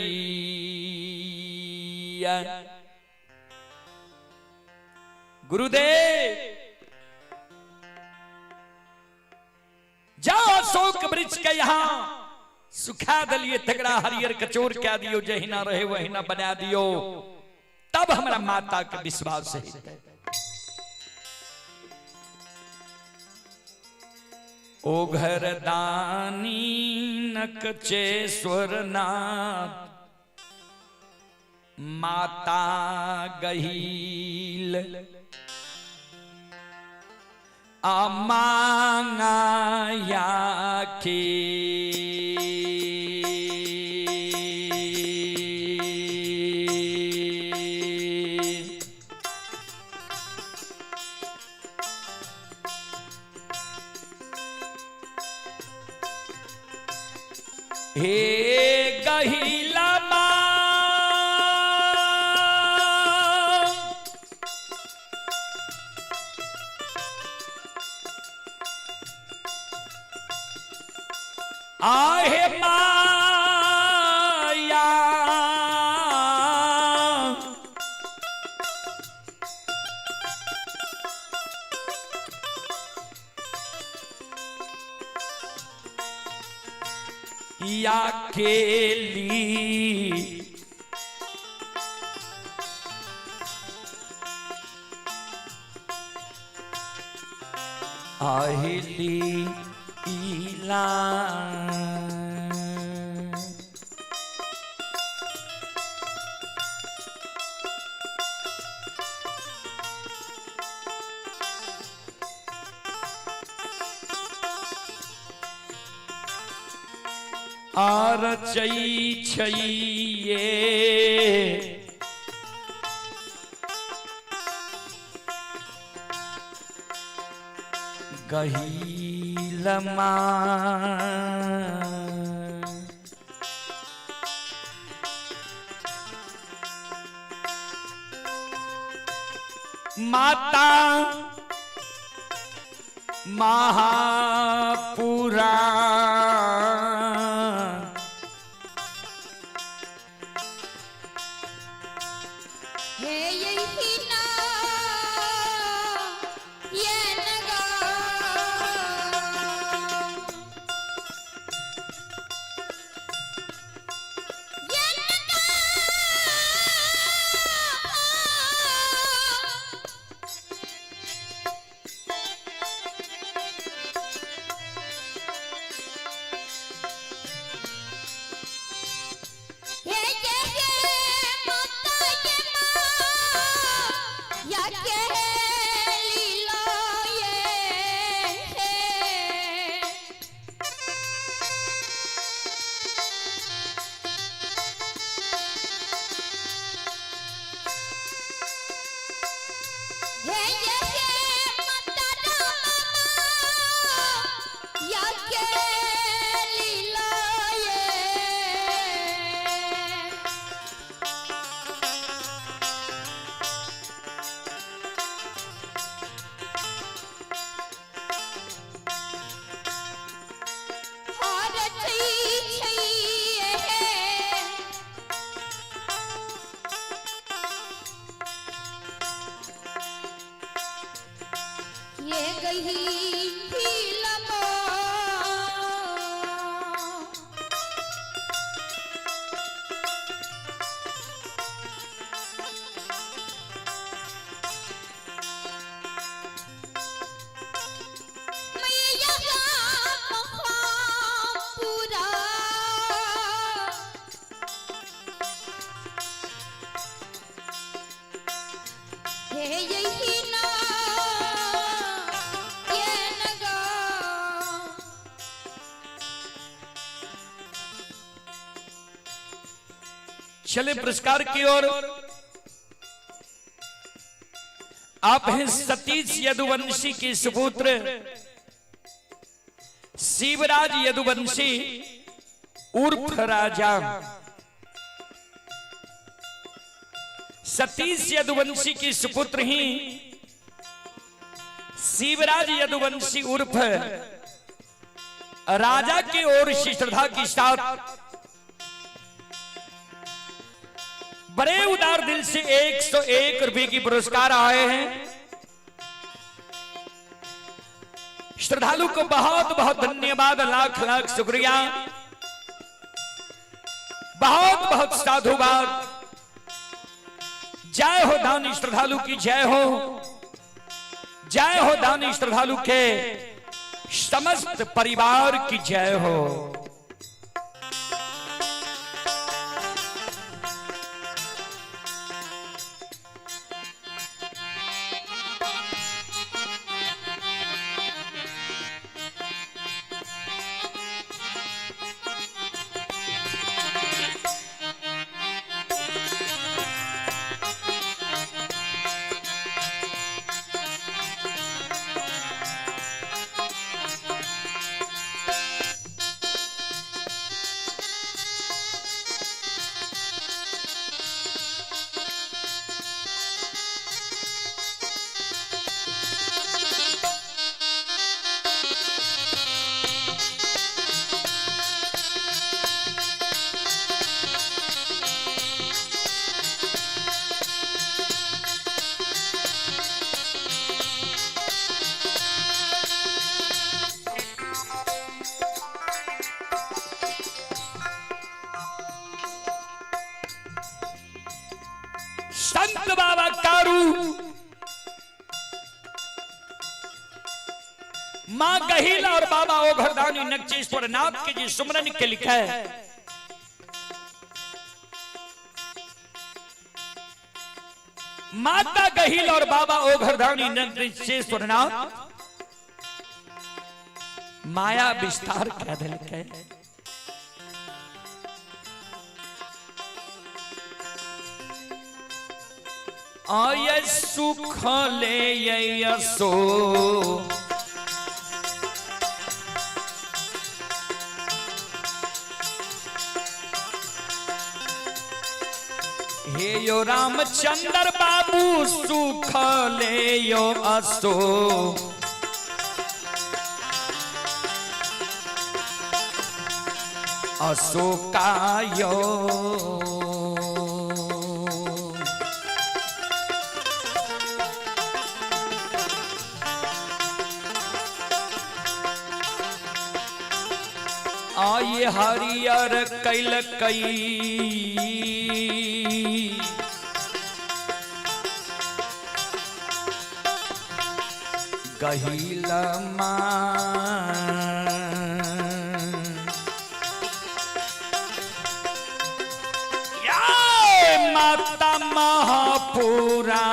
गुरुदेव जाओ अशोक वृक्ष के यहाँ सुखा दलिए, तगड़ा हरियर कचोर क्या दियो, जहिना रहे वहिना बना दियो, तब हमारा माता का विश्वास है। ओ घर दानी नक्षेश्वर नाथ माता गहील अमांगाया के हे गहीला आहे माया या केली आहिली इला आर चई छइए गहीलमा माता महापुरा ये गही भी लमा चले पुरस्कार की ओर। आप हैं सतीश यदुवंशी के सुपुत्र शिवराज यदुवंशी उर्फ राजा। सतीश यदुवंशी की सुपुत्र ही शिवराज यदुवंशी उर्फ राजा की ओर से श्रद्धा के साथ बड़े उदार दिल से 101 रुपए की पुरस्कार आए हैं। श्रद्धालु को बहुत बहुत धन्यवाद, लाख लाख शुक्रिया, बहुत बहुत साधुवाद। जय हो दानी श्रद्धालु की जय हो, जय हो दानी श्रद्धालु के समस्त परिवार की जय हो। संत बाबा कारू मां गहिला और बाबा ओघरदानी नक्षेश्वर नाथ के जी सुमरन के लिखा है। माता गहिल और बाबा ओघरदानी नक्षेश्वर नाथ माया विस्तार कह दिल के आय सुख ले यसो हे यो रामचंद्र बाबू सुख ले यो असो अशोकायो आये हरियर कैल कई गहिल माता महापुरा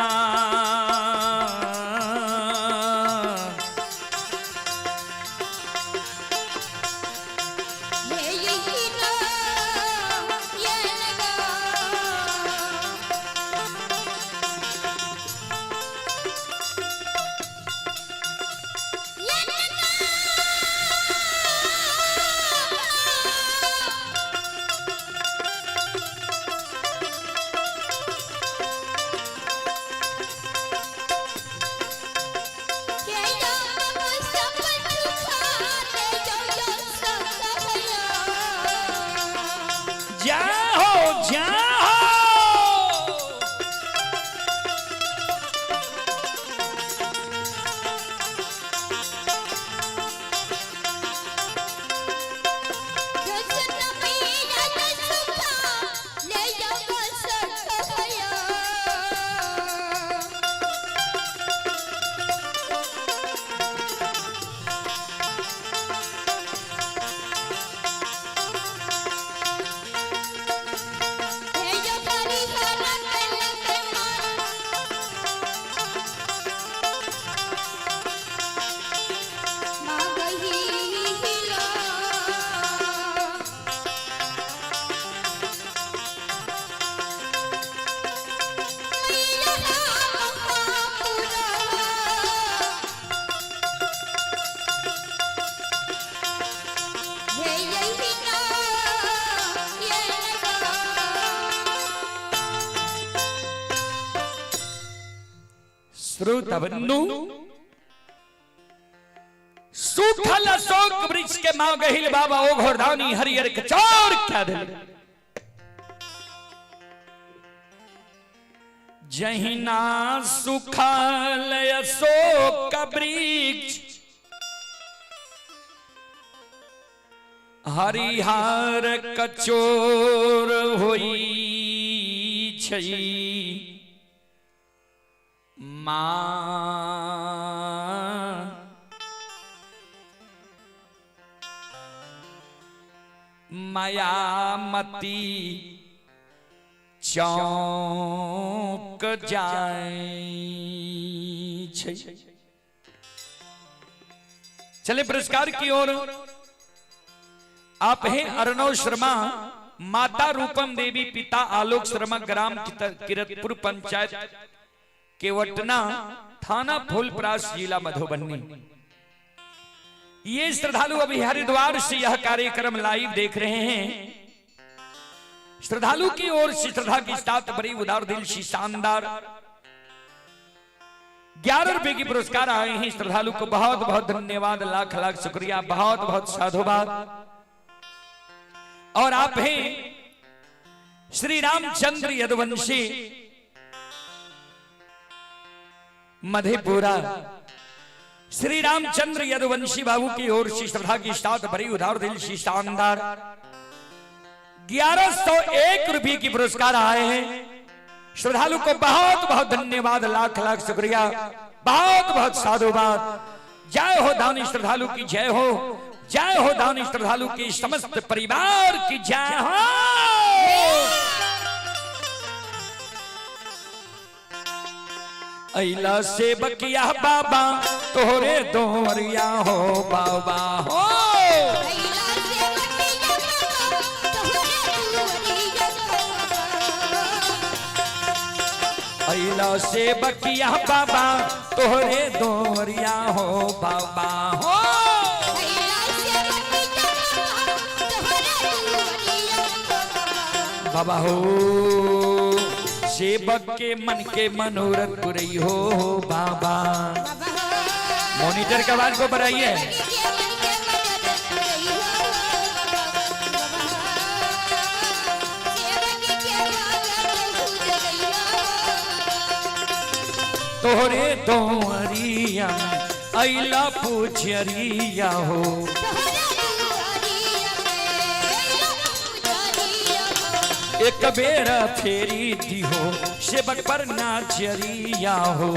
श्रोता बंधु सूखल अशोक वृक्ष के मां गहिल बाबा ओ घोरदानी हरियर कचौर क्या दिल जहिना सुखल अशोक वृक्ष हरिहर कचोर होई छई मायामती चौक जाए। चले पुरस्कार की ओर। आप हैं अर्णव शर्मा, माता रूपम देवी, पिता आलोक शर्मा, ग्राम किरतपुर, पंचायत केवटना, थाना फूलपरास, जिला मधुबनी। ये श्रद्धालु अभी हरिद्वार से यह कार्यक्रम लाइव देख रहे हैं। श्रद्धालु की ओर से श्रद्धा की साथ बड़ी उदार दिल से शानदार 11 रुपए की पुरस्कार आए हैं। श्रद्धालु को बहुत बहुत धन्यवाद, लाख लाख शुक्रिया, बहुत बहुत साधुवाद। और आप हैं श्री रामचंद्र यदुवंशी, मधेपुरा। श्री रामचंद्र यदुवंशी बाबू की ओर से श्रद्धा की साथ बड़ी उदार दिल से शानदार 1101 रुपए की पुरस्कार आए हैं। श्रद्धालु को बहुत बहुत धन्यवाद, लाख लाख शुक्रिया, बहुत बहुत साधुवाद। जय हो दानी श्रद्धालु की जय हो, जय हो दानी श्रद्धालु की समस्त परिवार की जय हो। अइला से बकिया बाबा तोहरे दोरिया हो बाबा हो। अइला से बकिया बाबा तोहरे दोरिया हो बाबा हो। बाबा हो सेवक के मन के मनोरथ पुरई हो बाबा। मॉनिटर की आवाज को बढ़ाइए। तोहरे दोरिया अइला पूछरिया हो। एक बेर फेरी दी हो सेवक पर नाचरिया हो।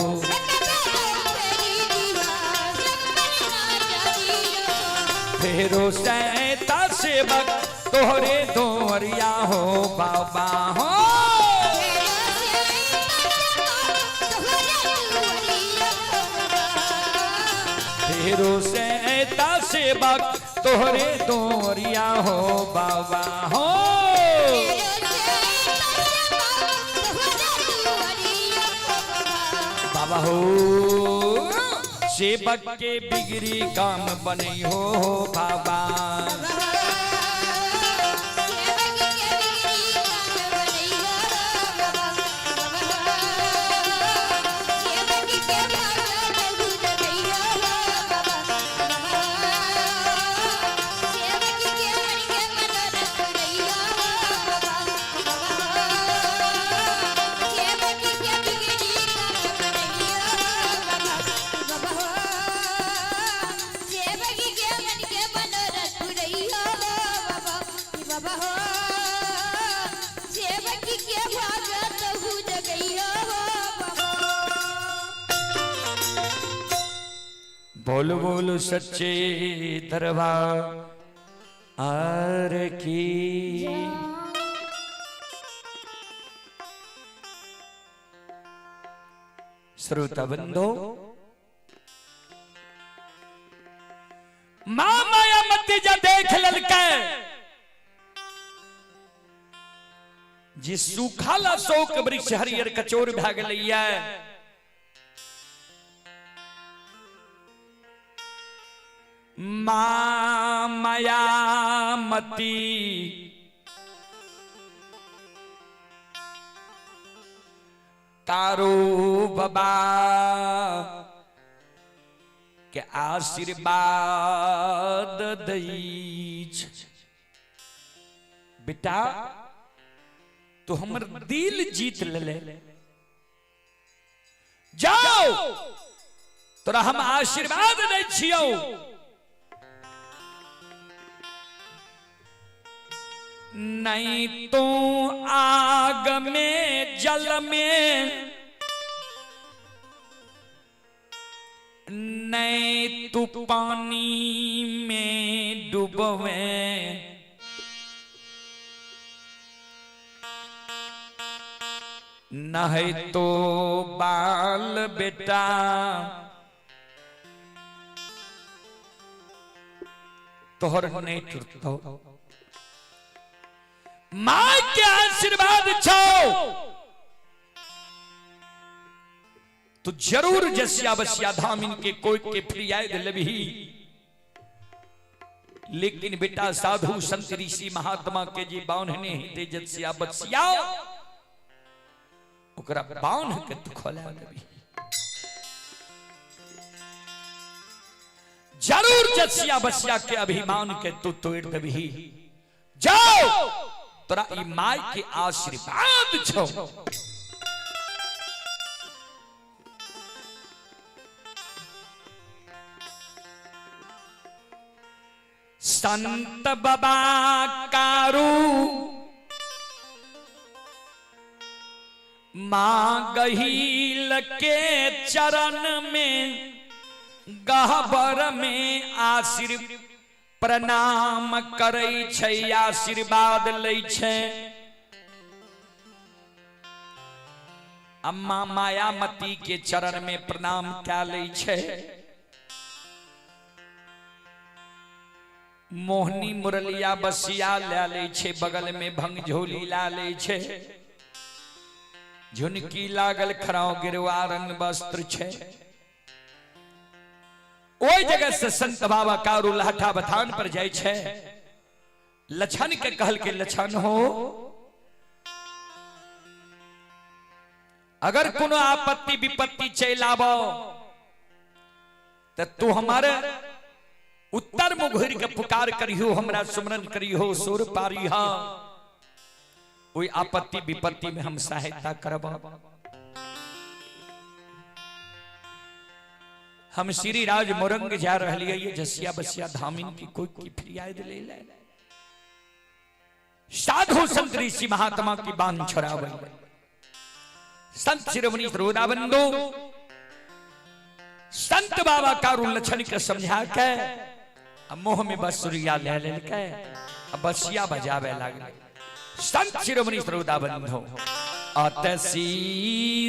फेरो सैता सेवक तोहरे दोरिया हो बाबा हो। फेरो सैता सेवक तोहरे दोरिया हो बाबा हो। बाबा हो सेवक के बिगड़ी काम बने हो बाबा। बोल बोल सच्चे दरबार की। श्रोता बंधो, मां मायामती जा देख ललके जिस सूखाल अशोक वृक्ष हरियर कचोर भाग लिया। मां मायामती कारो बाबा के आशीर्वाद दई छ। बेटा तो हमर दिल जीत ले, जाओ तोरा हम आशीर्वाद दै छियौ। नहीं तो आग में जल में, नहीं तू पानी में डूबवे, नहीं तो बाल बेटा तोहर नहीं टूटतो। मां के आशीर्वाद छो तो जरूर जसिया बसिया धाम इनके कोई के फिरियाद लेबही। लेकिन बेटा साधु संत ऋषि महात्मा के जी बाउन्हने ही जसिया बसिया ओकरा बाउन्ह के तू खोला देबही। जरूर जसिया बसिया के अभिमान के तू तोड़ देबही। जाओ तोरा ई माई के आशीर्वाद छो। संत बाबा कारू मां गहील के चरण में गहबर में आशीर्वाद प्रणाम करै छै, आशीर्वाद लै छै। अम्मा मायामती के चरण में प्रणाम क्या लै छै। मोहनी मुरलिया बसिया ला लै छै, बगल में भंग झोली ला लै छै। झुनकी लागल खराव गिरवा रंग वस्त्र छै। ओई जगह से संत बाबा कारू लहठा बथान पर जाय छै। लछन के कहल के लछन हो, अगर कोनो आपत्ति विपत्ति चल आवो तो तू हमारे उत्तर मुख घुर के पुकार करियो, हमरा सुमरन करियो, सुर पारिहा। कोई आपत्ति विपत्ति में हम सहायता करब। हम श्री राज मोरंग जा रही है जसिया बसिया धामिन की कोई की फिरियाद ले ले। साधु संत ऋषि महात्मा की बांध छोड़ावे। संत शिरोमणि सरोदाबंदो संत बाबा कारू लक्षण के समझा के मोह में बसुरिया ले ले के बसिया बजावे लगे। संत शिरोमणि सरोदाबंदो अतसीरिये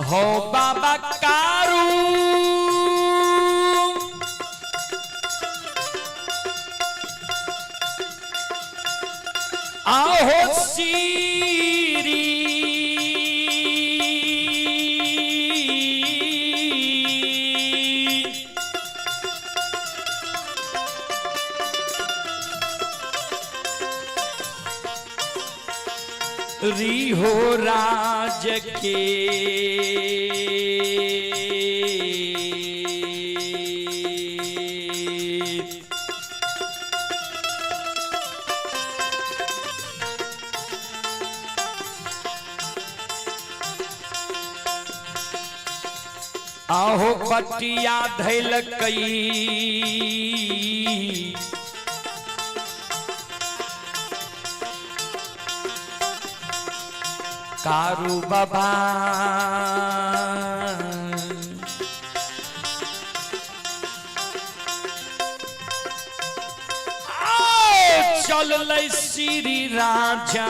हो बाबा कारू आहो सीरी री हो राज के आहो पटिया धैल कई कारू बाबा चल श्री राजा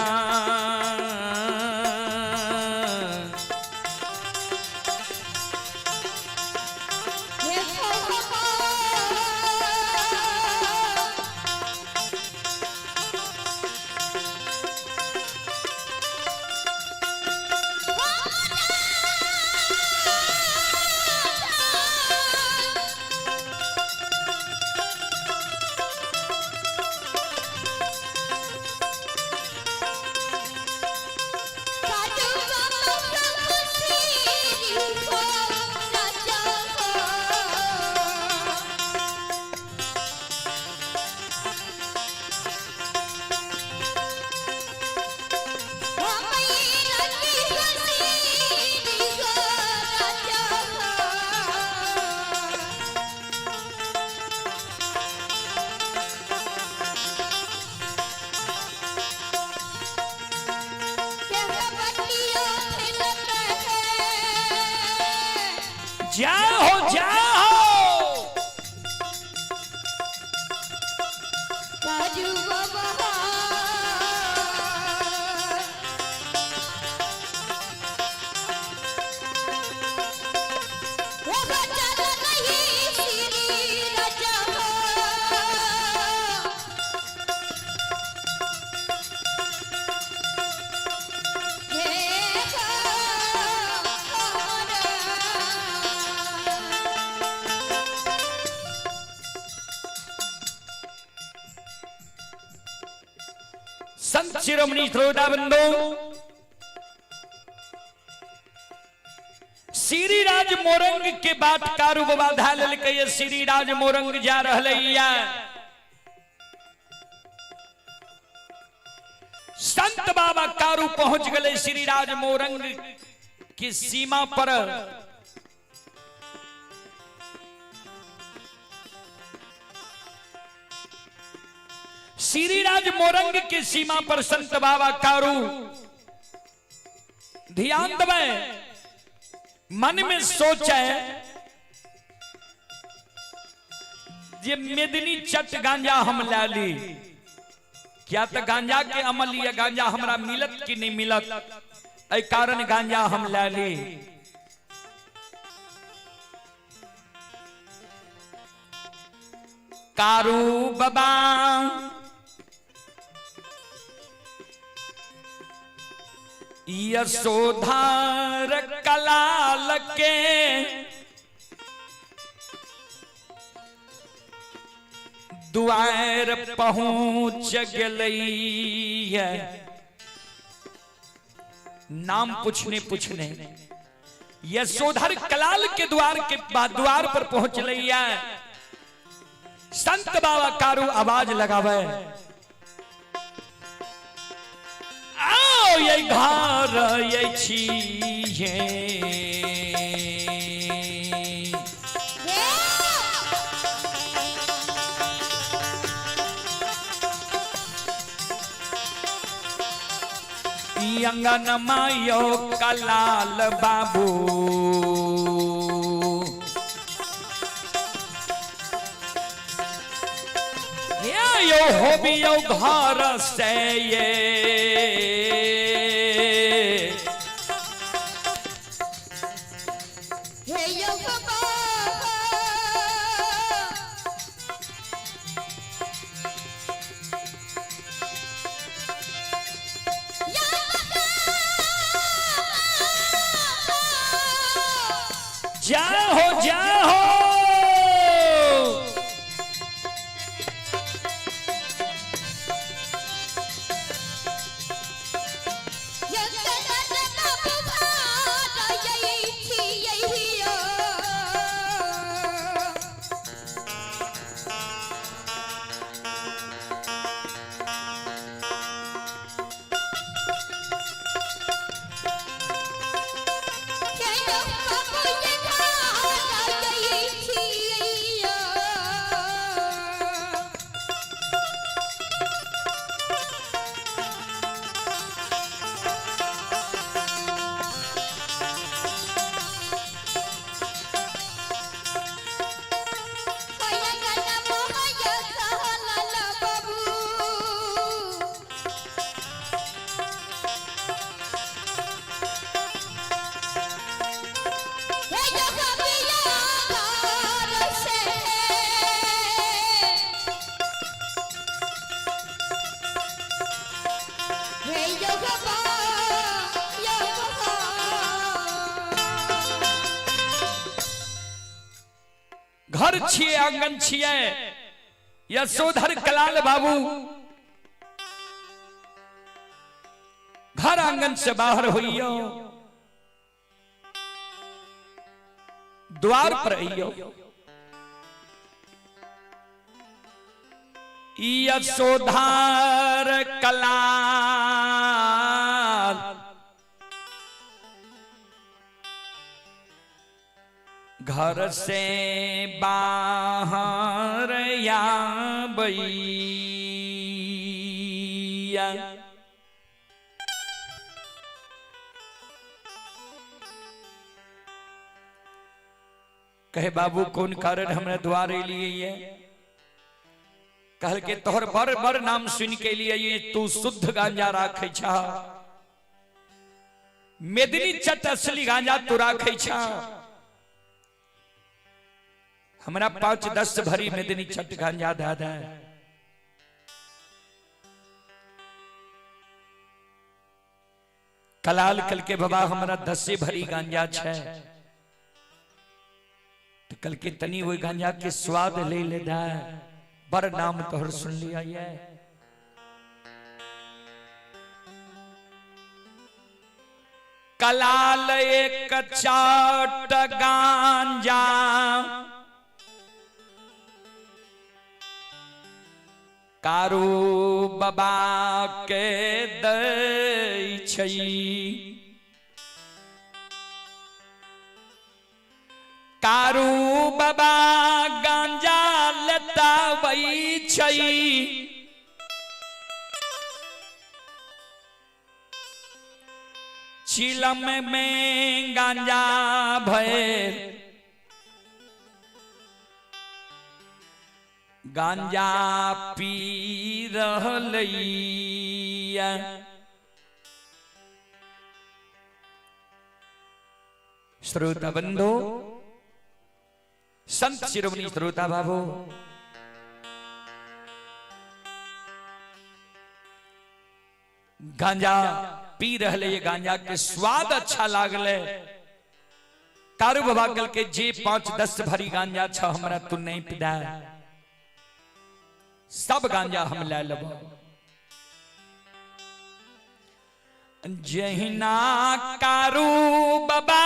जाओ जाओ काजू बाबा वो बचल नहीं श्री राजा संत शिरोमणि श्रोता बंधु श्री राज मोरंग के बात कारू बाबा धाल के श्री राज मोरंग जा रहलैया संत बाबा कारू पहुंच गए श्री राज मोरंग की सीमा पर श्रीराज मोरंग की सीमा पर संत बाबा कारू ध्यान दबे मन में सोचे ये मेदनी चट गांजा हम ला ली क्या तो गांजा के अमल या गांजा हमरा मिलत कि नहीं मिलत ऐ कारण गांजा हम ला ली कारू बाबा यशोधार कलाल के द्वार पहुंच गई है नाम पूछने यशोधर कलाल के द्वार पर पहुंच रही है संत बाबा कारू आवाज लगावे आओ ये घर ये छी अंगन मायो कलाल बाबू यो हो भी यो घर से ये जाओ जाओ घर छिए आंगन छिए यशोधर कलाल बाबू घर आंगन से बाहर होइयो द्वार पर आइयो यशोधर कलाल घर से बाहर या बैया कहे बाबू कौन कारण हमरा द्वार लिए ये कहल के तोहर बर बर नाम सुन के लिए ये तू शुद्ध गांजा राखे छा मेदिनी चट असली गांजा तू राखे छा हमरा 5-10 भरी मेदिनी चट गांजा दादा कलाल कल के बाबा हमरा 10 भरी गांजा छे तो कल के तनी वो गांजा के स्वाद ले ले दा बर नाम तोहर सुन लिया ये कलाल एक चाट गांजा कारू बाबा के दै छै कारू बाबा गांजा लतावै छै चिलम में गांजा भैर गांजा पी रहलैया श्रोता बंधु संत शिरोमणि श्रोता बाबू गांजा पी रहले ये गांजा के स्वाद अच्छा लागले कारू बाबा कल के जे 5-10 भरी गांजा छ हमरा तू नहीं पिदा सब गांजा हम ले लेबो जहिना कारू बाबा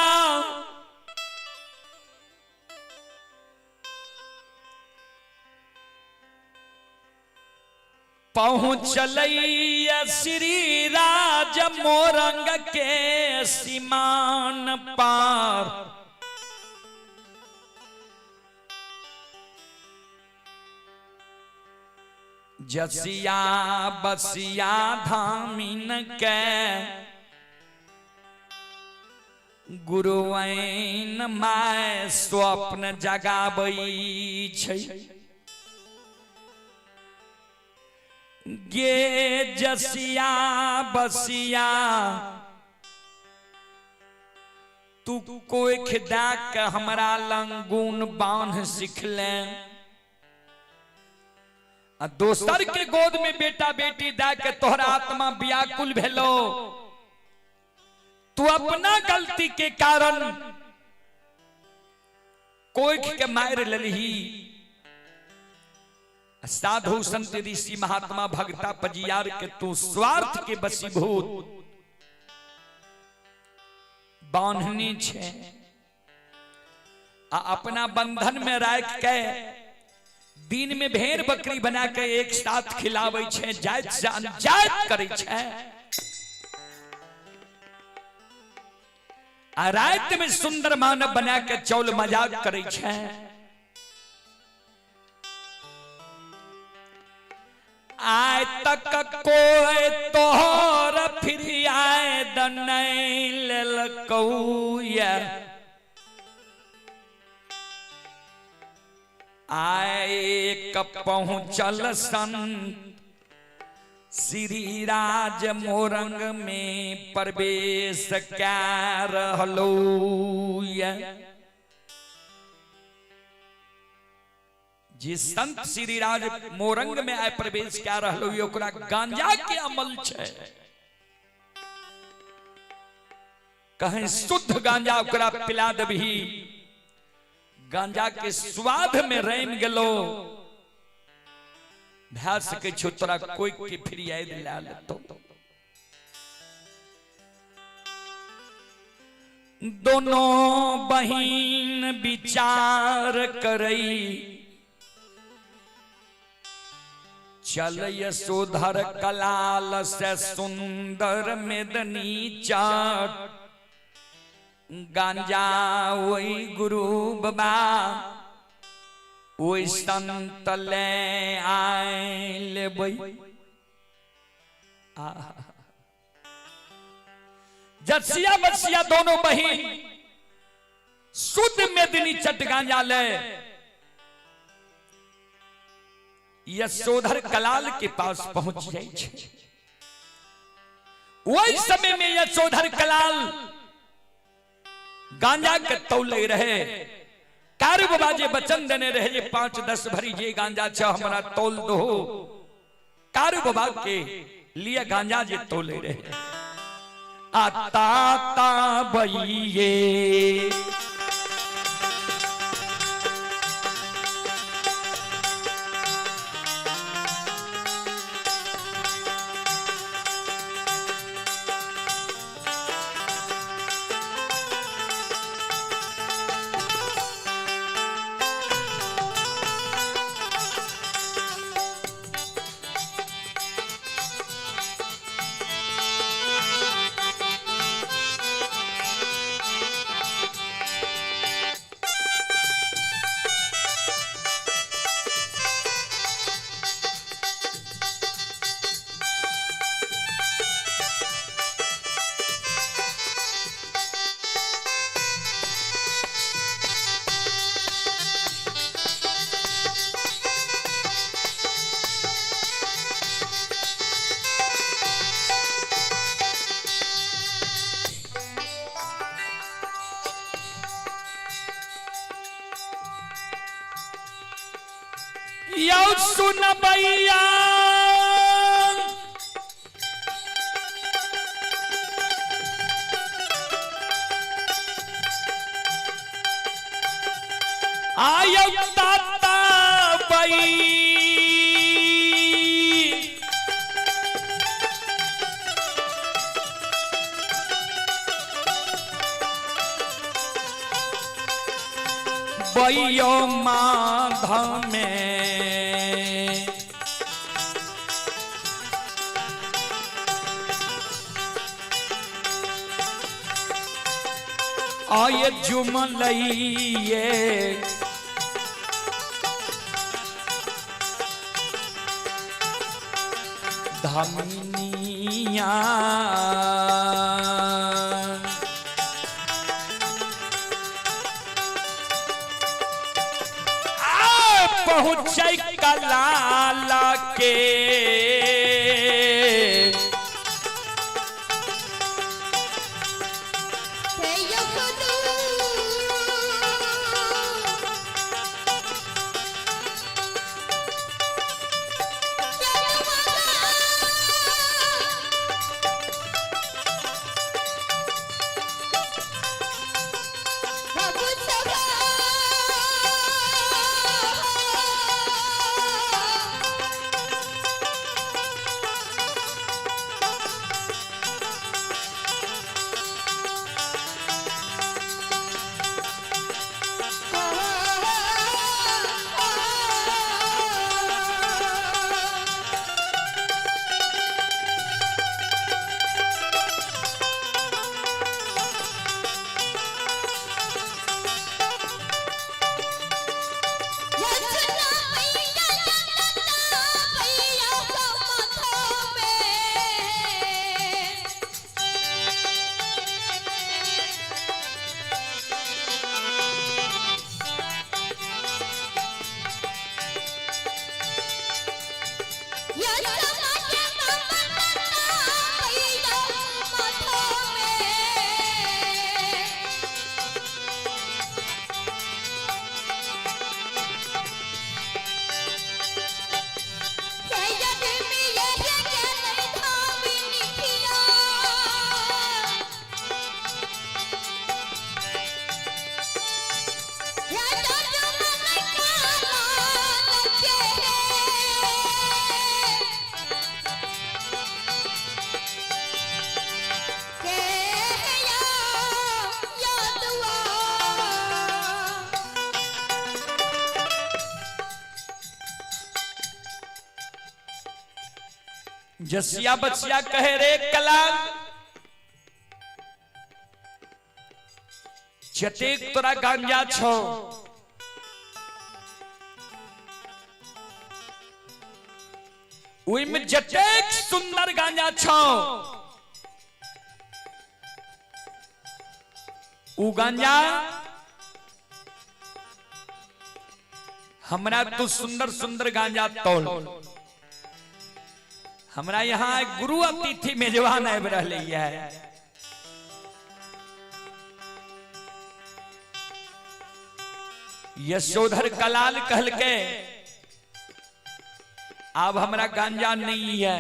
पहुंचलैया श्री राज मोरंग के सीमान पार जसिया बसिया धामिन के गुरुवैन माय स्वप्न जगाबै छै गे जसिया बसिया तू कोई खिदा के हमरा लंगून बांध सीख ले दोसर के गोद में बेटा बेटी दा के तोहरा आत्मा व्याकुल भेलो तू अपना गलती के कारण कोई के मार ललही साधु संत ऋषि महात्मा भक्ता पजियार के तू स्वार्थ के बसीभूत बांधनी छे अपना बंधन में राख के दिन में भेड़ बकरी बना के एक साथ खिलावे छे जायज से अनजायज करे छे आ रात में सुंदर मानव बना के चौल मजाक करे छे आय तक कोई तोहर फिर आए दनई ललकौया आए कब पहुंचल संत श्री राज मोरंग में प्रवेश क्या रहलो जी संत श्री राज मोरंग में आए प्रवेश क्या रहलो ओकरा गांजा के अमल छे कहीं शुद्ध गांजा ओकरा पिला देबही गांजा के स्वाद में रैन गेलो भै सके छो तोरा कोई के फिर याद ला लेतो। दोनों बहिन विचार करई चल यशोधर कलाल से सुंदर मेदनी चाट गांजा वही गुरु बाबा वही संत ले आए ले बई। जसिया बसिया दोनों बहिन शुद्ध मेदिनी चट गांजा ले यशोधर कलाल के पास पहुंच जाए। वही समय में यशोधर कलाल गांजा के तौले रहे। कारु बाबा जे वचन देने रहे जे 5-10 भरी जे गांजा छ हमरा तौल दो। कारु बाबा के लिए गांजा जे तौले रहे आता ता बइये यो सुन भैया आयो ताता बई बइयो माध में आये जुमलइये धमिनिया पहुँचे कलाला के जसिया बसिया कहे रे कलाल जतेक तोरा गांजा छो उइम जतेक सुंदर गांजा छो उ गांजा हमरा तू सुंदर सुंदर गांजा तोल हमरा यहाँ एक गुरु अतिथि मेजबान आबि रहले है यशोधर कलाल कहल के अब हमरा गांजा नहीं है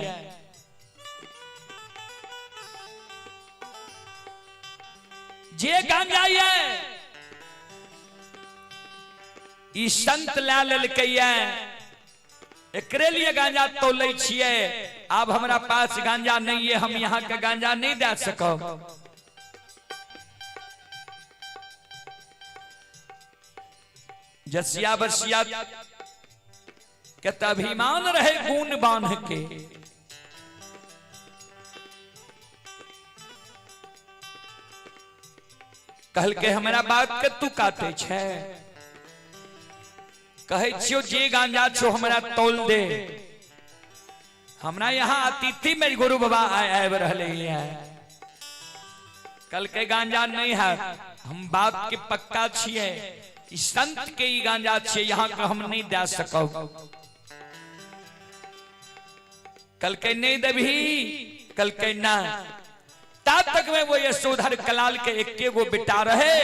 जे गांजा है ई संत ला लेलकै एकरे लिए गांजा तोलै छियै अब हमरा पास गांजा नहीं है हम यहाँ के गांजा नहीं दे सकब जसिया बसिया के अभिमान रहे गुण बांध के कहल के हमरा बात के तू काटे छे कहे छियो जे गांजा छो हमरा तोल दे हमरा यहाँ अतिथि में गुरु बाबा आए रहले हैं कल के गांजा नहीं है हम बात के पक्का छिए संत के ही गांजा छे यहाँ का हम नहीं दे सको कल के नहीं देभी कल के ना तब तक में वो यशोधर कलाल के एक्के गो बेटा रहे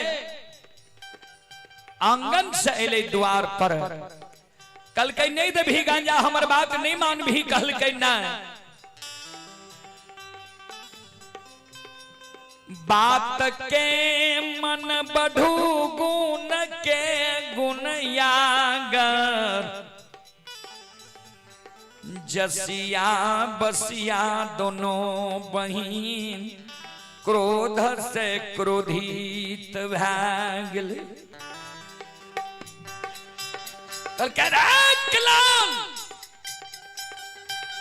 आंगन से अले द्वार पर कल के नहीं देभी गांजा हमर बात नहीं मान भी कल के ना बात के मन बढ़ू गुण के गुण यागर जसिया बसिया दोनों बहिन क्रोध से क्रोधित भए गेलै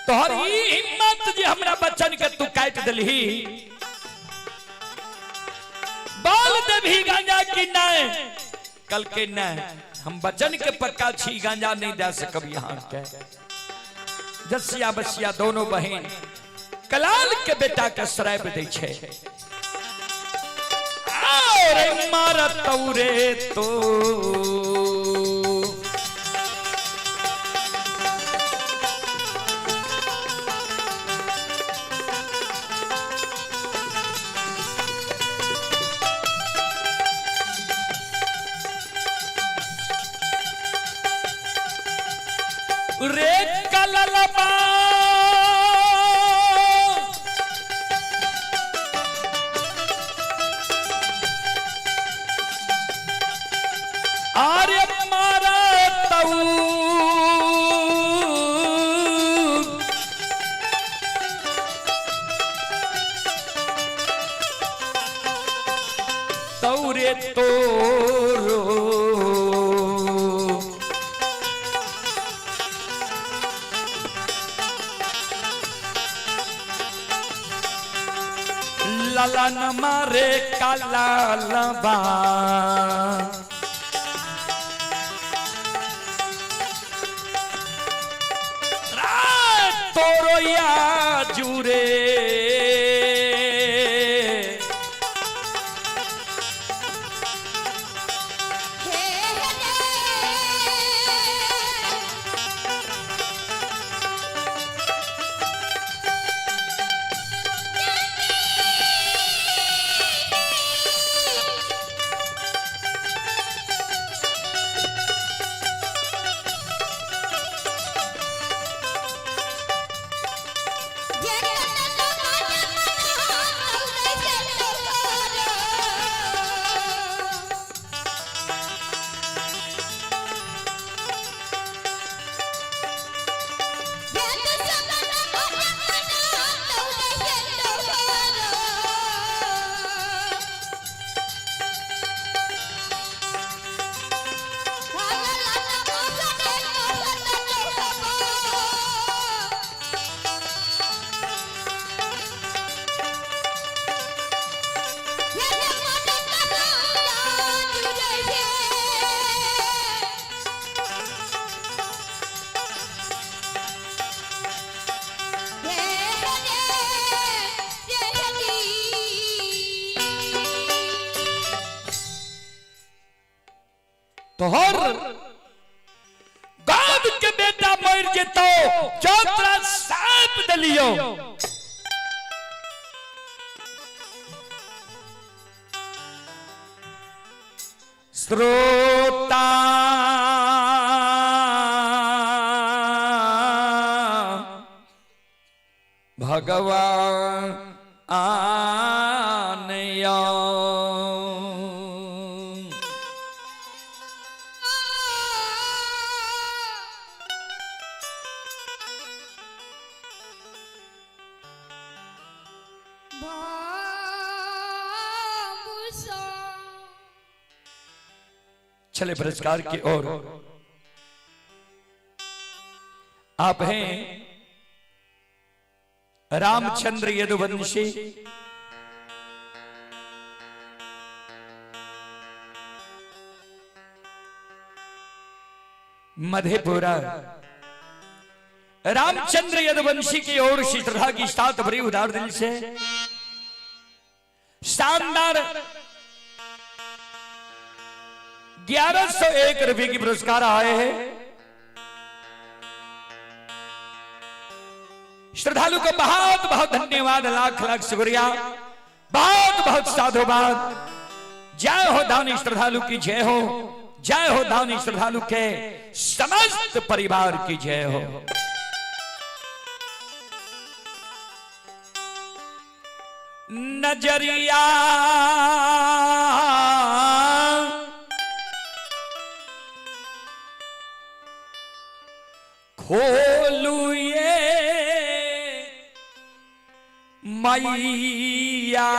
तोहर ई हिम्मत जे हमरा बच्चन के तू काट देलही बाल देवी गांजा की नहीं कल के नहीं हम बचन के पक्का छी गांजा नहीं दे सकब यहाँ के जसिया बसिया दोनों बहन कलाल के बेटा के श्राप दे छे और मारत तौरे तो रे कललबा आरे मारा तऊ तौरे तोरो लाला न मारे काला लबा तोरो या जुरे तोहर गाद के बेटा मर जेतो चौतरा साप दलियो श्रोता भगवान आनया चले पुरस्कार की ओर। आप हैं रामचंद्र यदुवंशी, मधेपुरा। रामचंद्र यदुवंशी की ओर श्रद्धा की साथ भरी उदार दिल से शानदार 1101 रुपए की पुरस्कार आए हैं। श्रद्धालु को बहुत बहुत धन्यवाद, लाख लाख शुक्रिया, बहुत बहुत साधुवाद। जय हो दानी श्रद्धालु की जय हो, जय हो दानी श्रद्धालु के समस्त परिवार की जय हो। नजरिया खोलू ये मैया,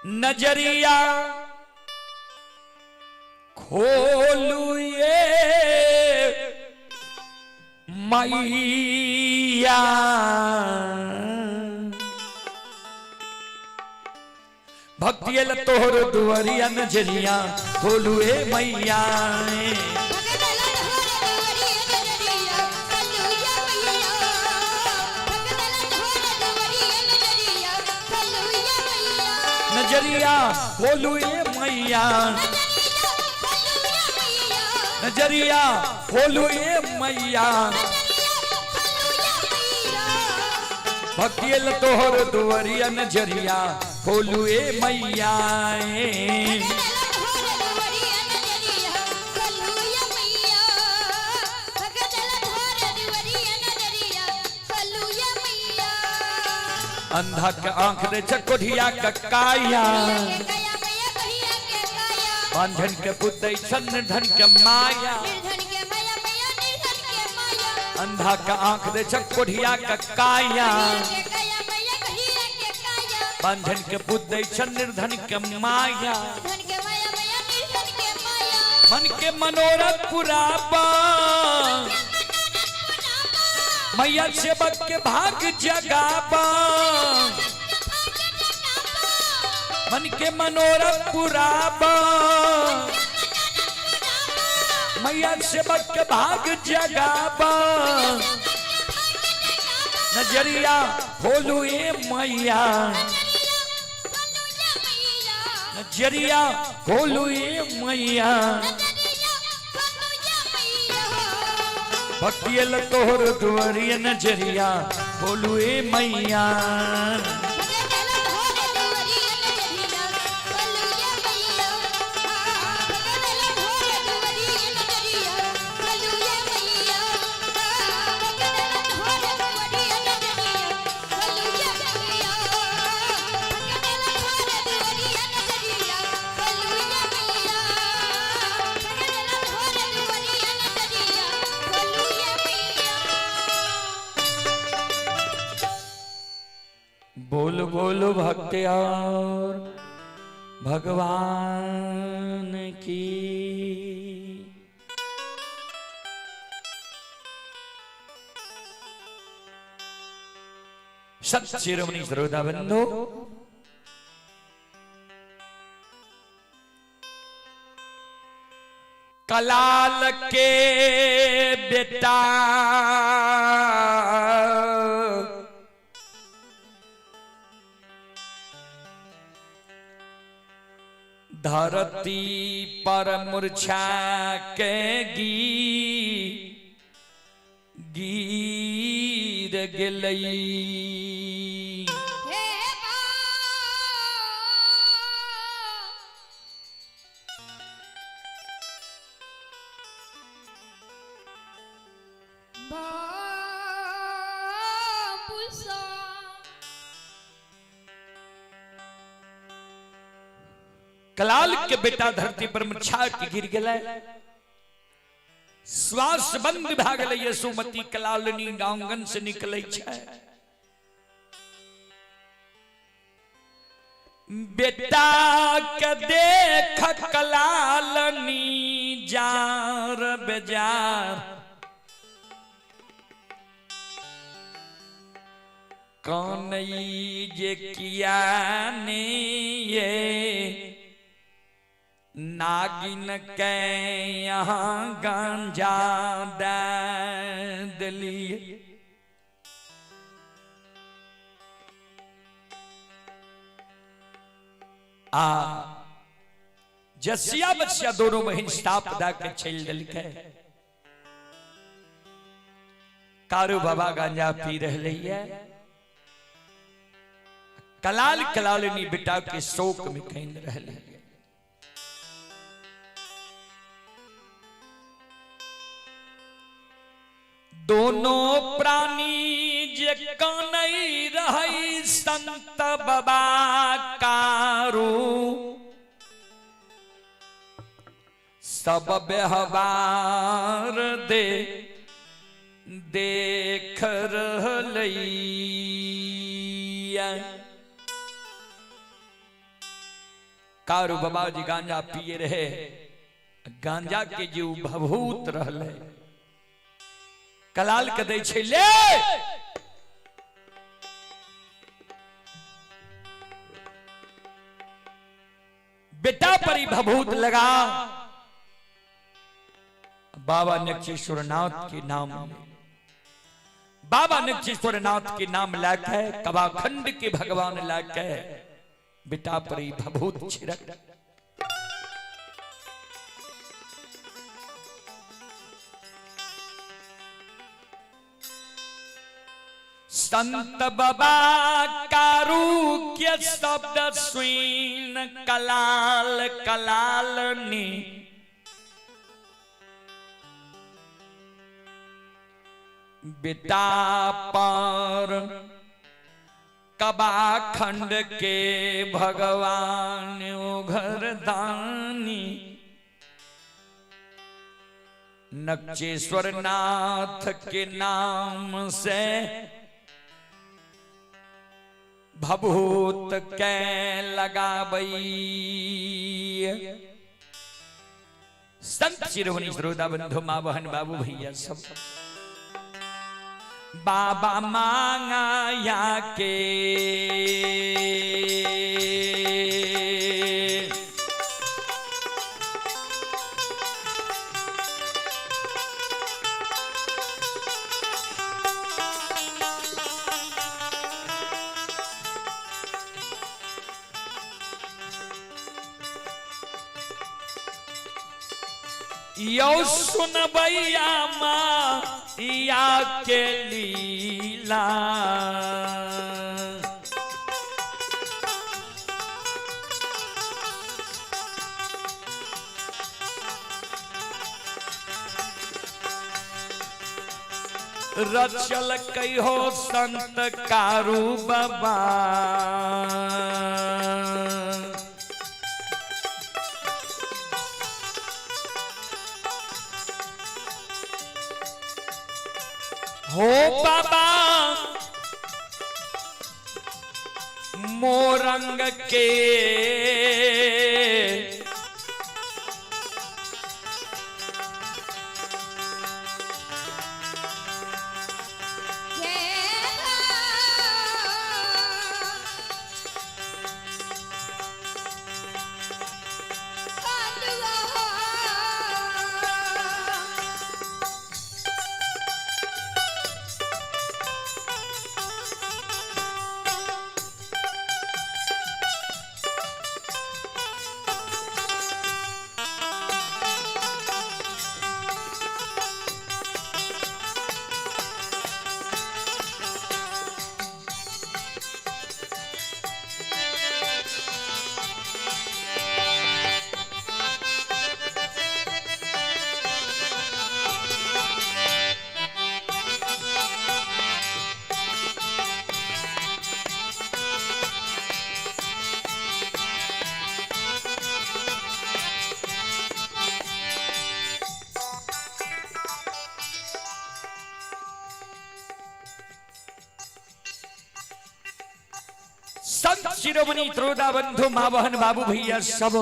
नजरिया खोलू ये मैया, भक्ति तोहर दुआरिया नजरिया खोलू ए मैया। नजरिया खोलू ए मैया, नजरिया खोलू ए मैया, भक्ति तोहर दुआरिया नजरिया खोलू ए मैया। अंधा के आंख दे चकोढ़िया ककाया, बांधन के पुतई छन धन के माया। अंधा का आंख दे चकोढ़िया ककाया, बांधन के पुतई छन निर्धन के माया। मन के मनोरथ पुराबा, मैया सेवक के भाग जगाबा। मन के मनोरथ पुराबा, मैया सेवक के भाग जगाबा। नजरिया खोलू ए मैया, नजरिया खोलू ए मैया, भक्ति तोहर दुआरिया नजरिया खोलू ए मैया। बोल बोल भक्ति और भगवान की। सत शिरोमणि श्रोता बंधु, कलाल के बेटा धरती पर मूर्छा के गिर गेलई। हे बाबूसा कलाल के बेटा धरती पर मूर्छा के गिर गेलै। श्वास बंद भए गेलै। यशोमती कलालनी आंगन से निकलै छै। बेटा के देख कलालनी जार बेजार कानई जे किया ने ये नागिन के यहाँ गांजा दे दिलिए। जसिया बसिया दोनों बहिन साप दा के चल दिलके। कारू बाबा गांजा पी रहे है। कलाल कलालनी बेटा के शोक में कहीं रहे। दोनों प्राणी जे कानई रही संत बाबा कारू सब व्यवहार देख रहलैया। कारू बाबा जी गांजा पिए रहे। गांजा के जो भभूत रहले कलाल के दै छै ले। बेटा पर ही भभूत लगा। बाबा नक्षेश्वरनाथ के नाम बाबा नक्षेश्वरनाथ के नाम लाके कबाखंड के भगवान लाके बेटा पर ही भभूत छिड़क। संत बाबा कारू के शब्द सुन कलाल कलालनी बेटा पर कबाखंड के भगवान घरदानी नक्षेश्वरनाथ के नाम से भभूत के लगाबई। संत शिरोमणि श्रोता बंधु मां बहन बाबू भैया सब बाबा मांगाया के यो सुनबैया माया के लीला रचल कहो संत कारू बाबा हो बाबा मोरंग के संत शिरोमणि त्रोदा बंधु माँ बहन बाबू भैया सब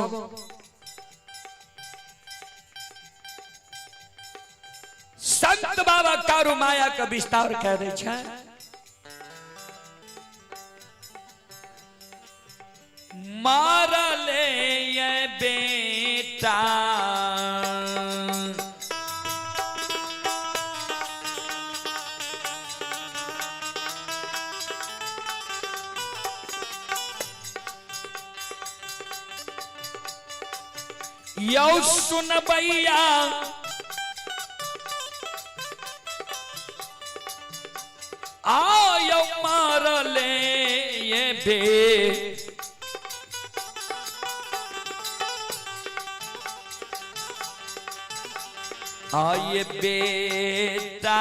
संत बाबा कारू माया का विस्तार कह दे छै। मारले ये बेटा यौ सुन भैया आयो मारले ये बे आये बेटा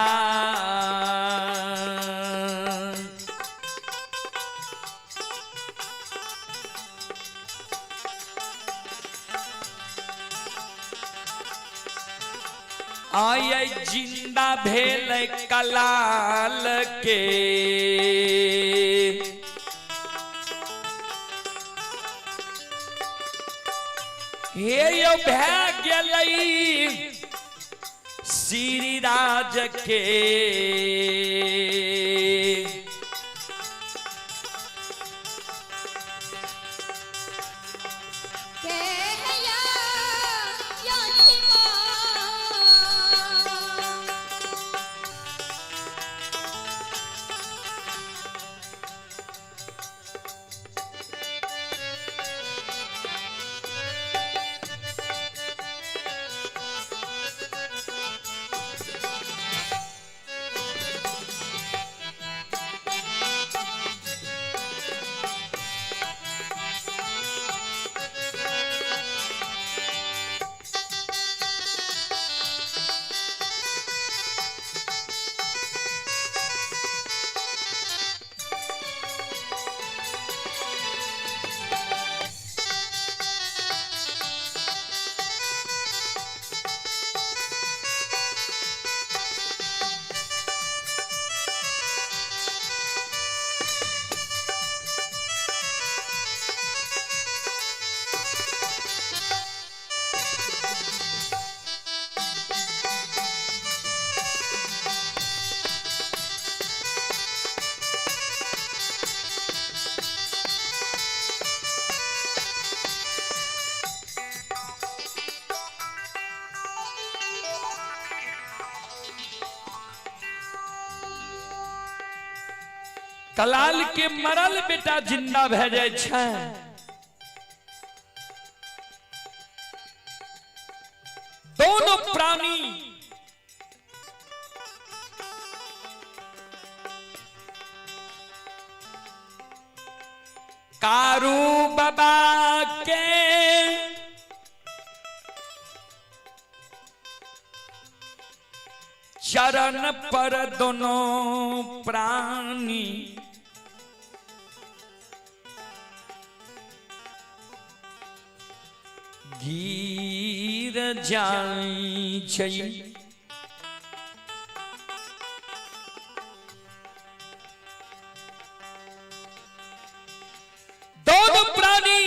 आये जिंदा भेल कलाल के हे यो भै गेलई श्री राज के कलाल के मरल बेटा जिंदा भे जाय छै। दोनों प्राणी कारू बाबा के चरण पर दोनों प्राणी गिर जाई छै। दोनों प्राणी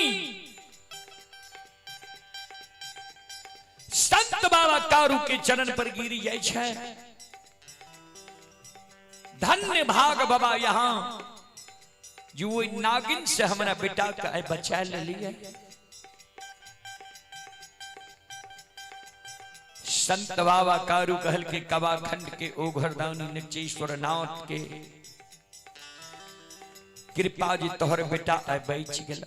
संत बाबा कारू के चरण पर गिरी जाय छै। धन्य भाग बाबा यहाँ जो नागिन से हमारा बेटा का बचा ले लिया। संत बाबा कारू कहल के कवाखंड के ओघरदानी नचेश्वर नाथ के कृपा जी तोहर बेटा बच गेल।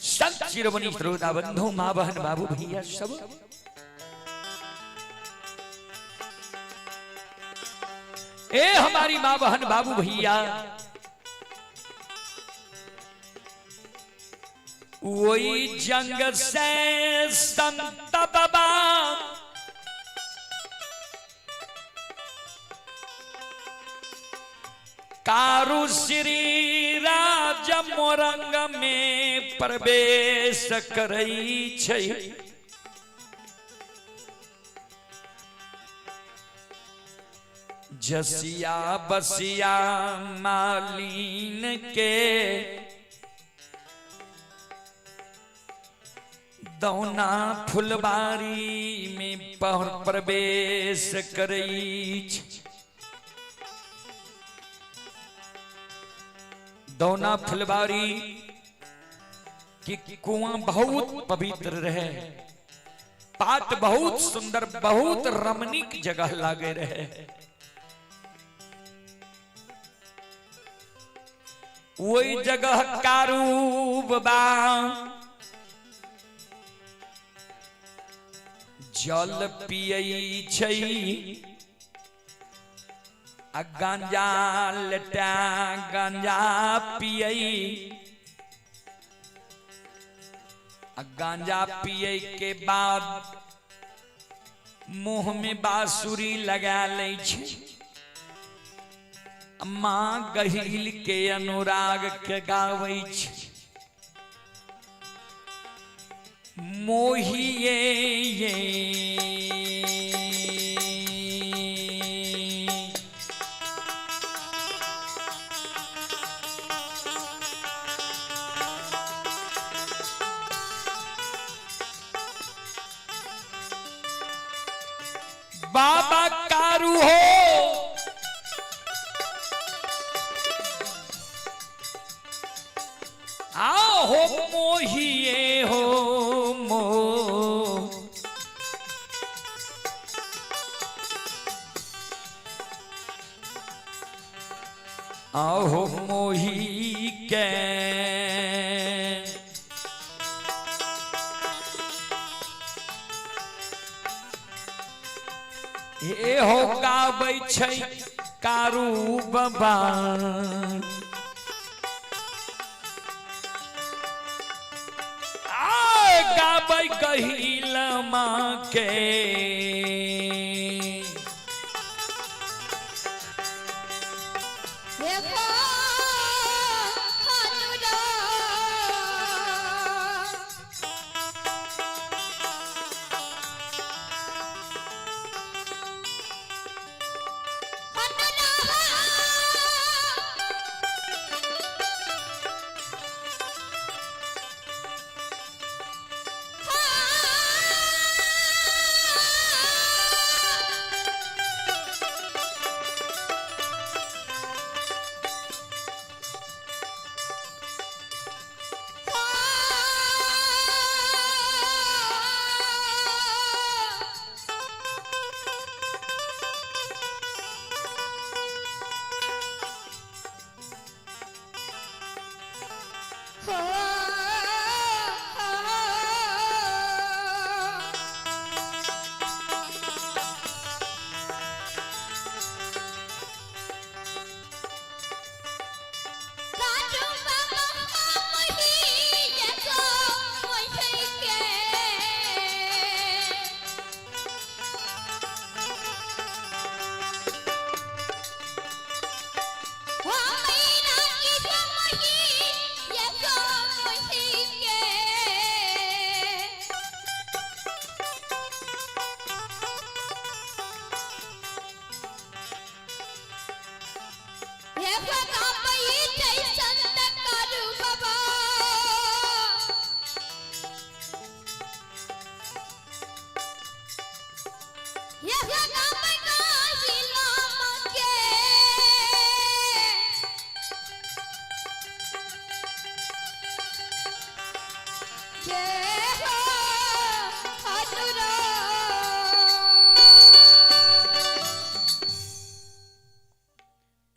संत शिरोमणि श्रोता बंधु माँ बहन बाबू भैया सब ए हमारी माँ बहन बाबू भैया वही जंग से संत बाबा कारू श्री राज मोरंग में प्रवेश करई छै। जसिया बसिया मालिन के दौना फुलबारी में प्रवेश करई। दौना फुलबारी की कुआं बहुत पवित्र रहे, पात बहुत सुंदर, बहुत रमणीक जगह लागे रहे। वही जगह कारूब बा, जल पियई छई, गांजा लटा गांजा पियई। गांजा पिए के बाद मुंह में बांसुरी लगा ले छे। माँ गहिल के अनुराग के गावे छे। मोहिए बाबा कारू हो, आओ हो मोहिए हो मो। आओ हो मोही के हे हो गाबै छै कारू बाबा। गाबै गहिल माँ के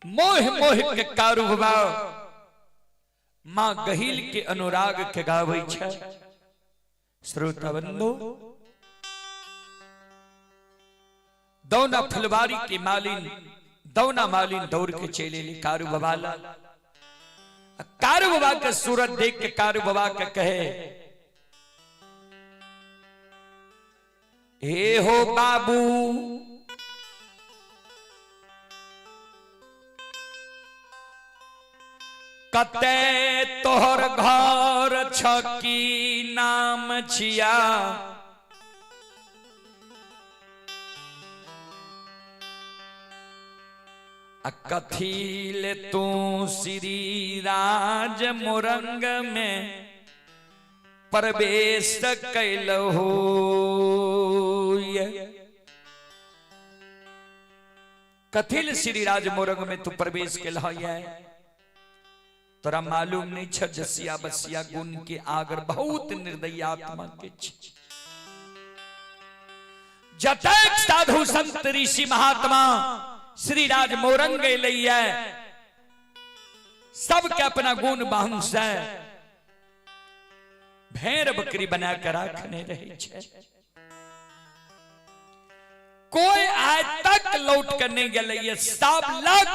मोह मोह के कारू बाबा माँ गहिल के अनुराग के गावे छै। श्रोता बंधु, दौना फुलवारी की मालिन दौना मालिन दौड़ के चले ली कारू बाबा ला। कारू बाबा के सूरत देख के कारू बाबा के कहे, हे हो बाबू कते तोहर घर छकी नाम छिया। कथील तू श्री राज मोरंग में प्रवेश कैल हो। कथिल श्री राज मोरंग में तू प्रवेश कैल है। तोरा मालूम नहीं छ जसिया बसिया गुण के आगर बहुत निर्दयात्मा के जतक साधु संत ऋषि महात्मा श्री राज मोरंग लैया सबके अपना गुण बांस है भेड़ बकरी बना कर रखने रहे छे। कोई आज तक लौट करने गए सब लग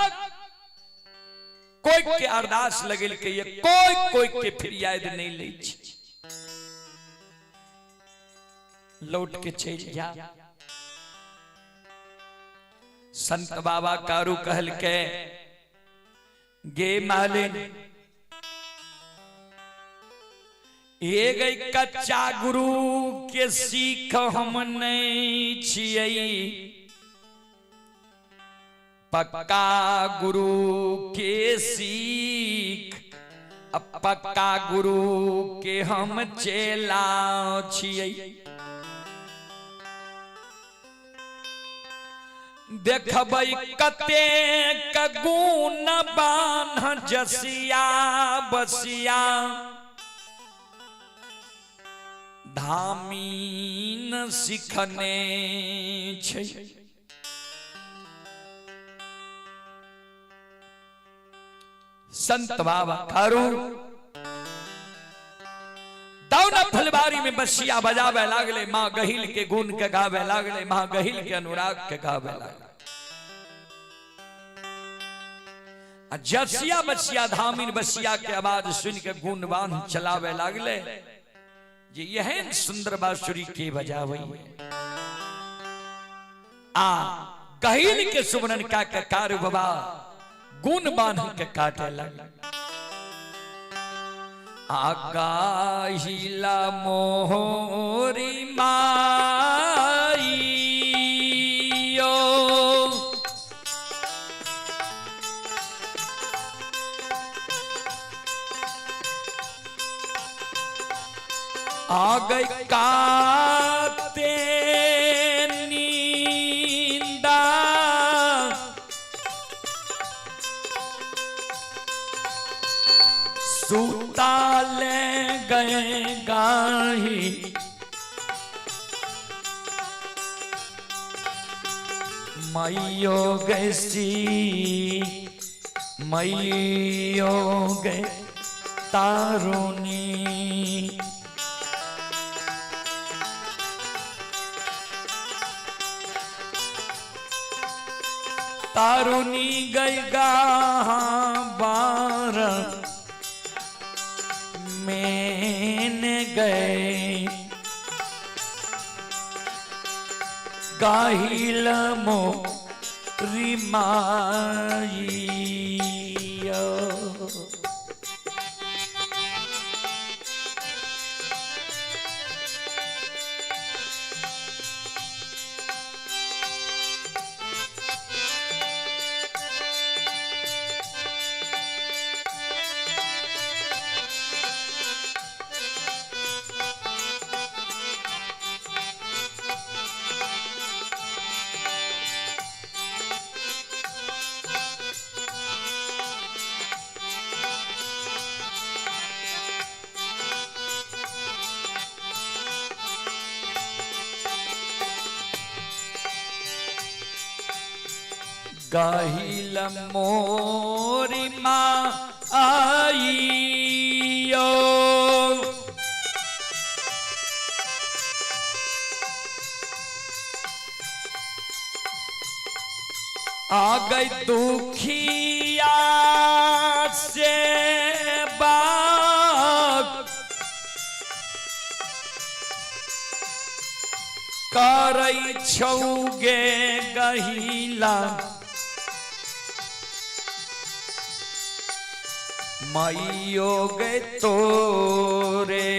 कोई के अरदास लगल के ये कोई के फिर याद नहीं ले लौट के चल जा। संत बाबा कारू कहल के गे मालिन ये गई कच्चा गुरु के सीख हम नहीं छियै पक्का गुरु के सीख पक्का गुरु के हम चेला छियै। देखबै कतेक गुण बान्ह जसिया बसिया धामीन सिखने छै। संत बाबा कारू दौना फलबारी में बसिया बजावे लागले माँ गहिल के गुण के गावे लागले माँ गहिल के अनुराग के गावे लागले। जसिया बसिया धामिन बसिया के आवाज सुन के गुण बांध चलावे लागले जे यह सुंदर बांसुरी के बजावे आ गहिल के सुमरन का कार बाबा गुण बांध के काटे लग। आगाहिला मोहरी माई आ गई काते नींदा सूता ले गए गाही मैयो गैसी मैयो गए तारुनी तारुनी गई गाहा बार मैंने गए गाहिल मोरी माई। गाहिल मोरी माँ आईयो आ गई दुखिया से बाग करई छौगे गहिला माइयो गए तोरे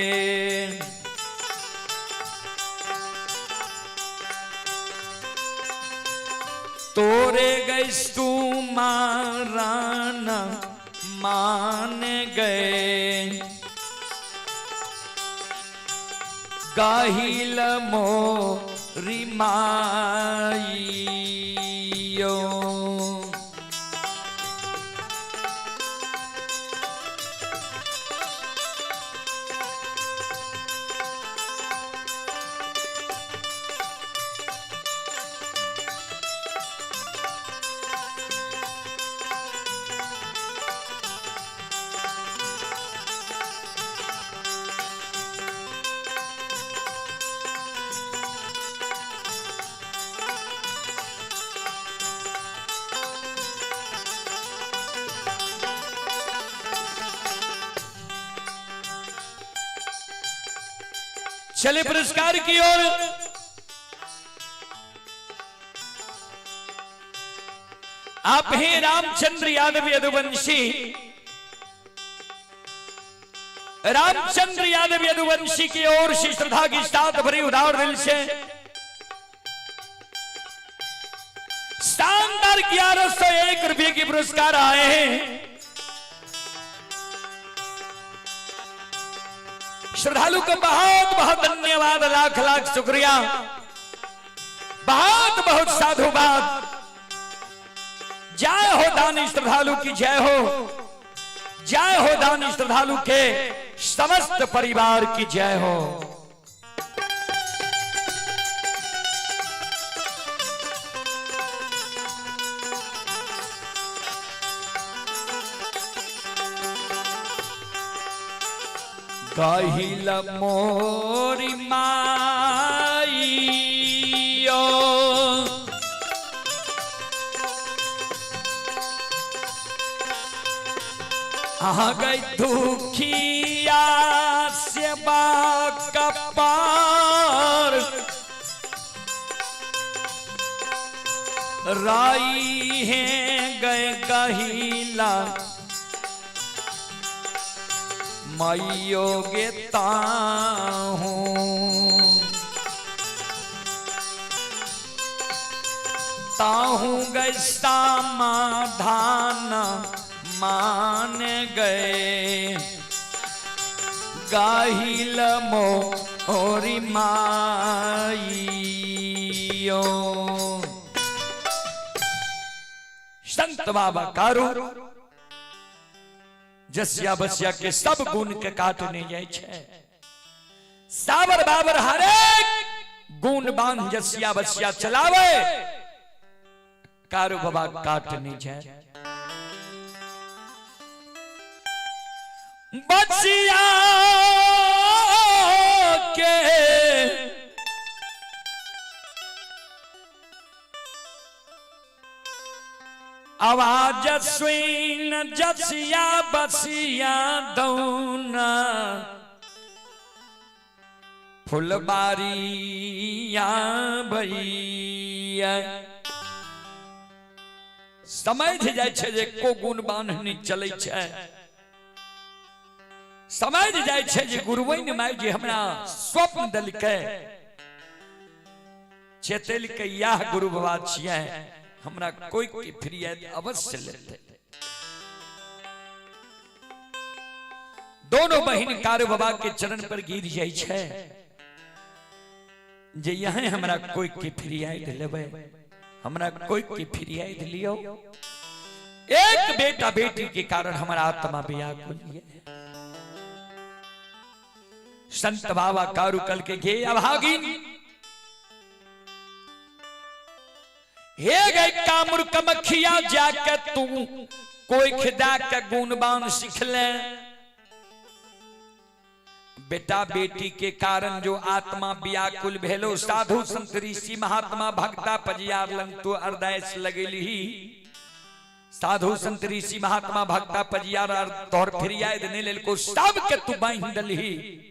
तोरे गैस तू माराना मान गए गाहिल मोरी माइयो चले पुरस्कार की ओर। आप हैं रामचंद्र यादव यदुवंशी। रामचंद्र यादव यदुवंशी की ओर से श्रद्धा की साथ भरी उदार दिल से शानदार 1101 रुपये की पुरस्कार आए हैं। श्रद्धालु को बहुत बहुत धन्यवाद, लाख लाख शुक्रिया, बहुत बहुत साधुवाद। जय हो दानी श्रद्धालु की जय हो, जय हो दानी श्रद्धालु के समस्त परिवार की जय हो। गाहिल मोरी माइयो आ गई दुखिया से कपार राई है गए गहिला माइयो गेता हूँ ताहूँ गए समाधान मान गए गाहिल मोरी माइयो। संत बाबा कारू जसिया बसिया के सब गुण के काटने जाए छे। साबर बाबर हरेक गुण बांध जसिया बसिया चलावे, कारू बाबा काटने जाए। बसिया के आवाज सुन जसिया बसिया दौना फुलबारिया भैया। समझ जाय छे जे को गुण बांधनी चलै छे, समझ जाय छे जे गुरुवैन माय जे हमरा स्वप्न देलकै चेतेलकै यह गुरु बाबा छियै, हमरा कोई की फिरियाद अवश्य लेते। दोनों बहन कारू बाबा के चरण पर गिर जाय छे जे यहाँ हमरा कोई की फिरियाद लेबे, हमरा कोई की फिरियाद लियो। एक बेटा बेटी के कारण हमारा आत्मा व्याकुल है। संत बाबा कारू कल के गे अभागिन हे गए कामुर कमखिया जाके तू कोई खिदा के गुणबान सीख ले। बेटा बेटी के कारण जो आत्मा व्याकुल भेलो, साधु संत ऋषि महात्मा भक्ता पजियार लंग तो अरदास लगेली। साधु संत ऋषि महात्मा भक्ता पजियार तोहर फिरियाद ने लेल को सब के तू बांध दलही।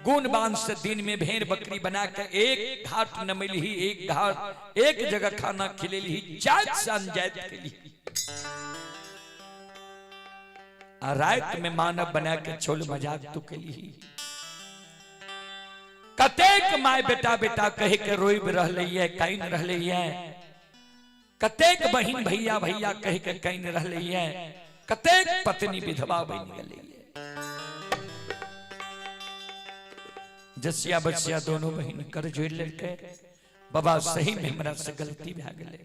गुण बांध से दिन में भेड़ बकरी बना के एक घाट नमलही, एक घाट एक जगह खाना खिलेली, जात सान जात केली। रात में मानव बना के छोल मजाक तू केली। कतेक माय बेटा बेटा कहे के रोइब रहले है, काइन रहले है। कतेक बहिन भैया भैया कह के कहीं रह ली है, कतेक पत्नी विधवा बन गई है। जसिया बसिया दोनों बहन कर जोड़ लेके बाबा सही में हमरा से गलती भा गई,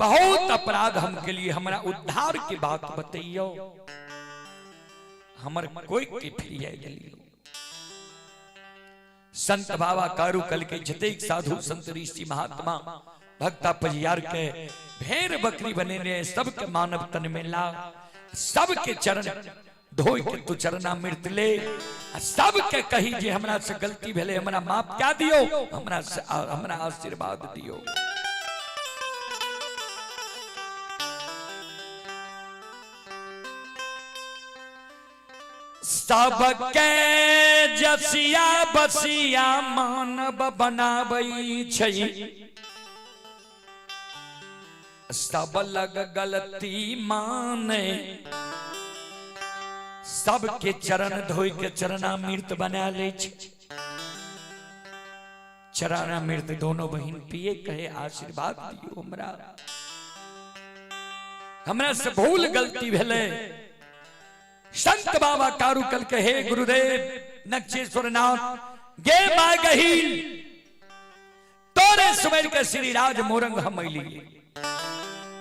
बहुत अपराध हमके लिए, हमरा उद्धार की बात बतैयो, हमर कोई के फिरिया दिलियो। संत बाबा कारू कल के जतेक साधु संत ऋषि महात्मा भक्ता पजियार के भेड़ बकरी बने ने सबके मानव तन में ला, सबके चरण धोई के तू चरना मृत ले, सबके कही जे हमरा से गलती भेले, हमरा माफ क्या दियो, हमरा आशीर्वाद दियो। सबके जसिया बसिया मानव बनाबै छै, सब लग गलती माने, सबके चरण धोई के चरणामृत बना ले। चरणामृत दोनों बहन पिए कहे आशीर्वाद दियो हमरा से भूल गलती भेले। संत बाबा कारू कल के हे गुरुदेव नक्षेश्वर नाथ गे माय गहील तोरे सुमेर के श्री राज मोरंग हम लिए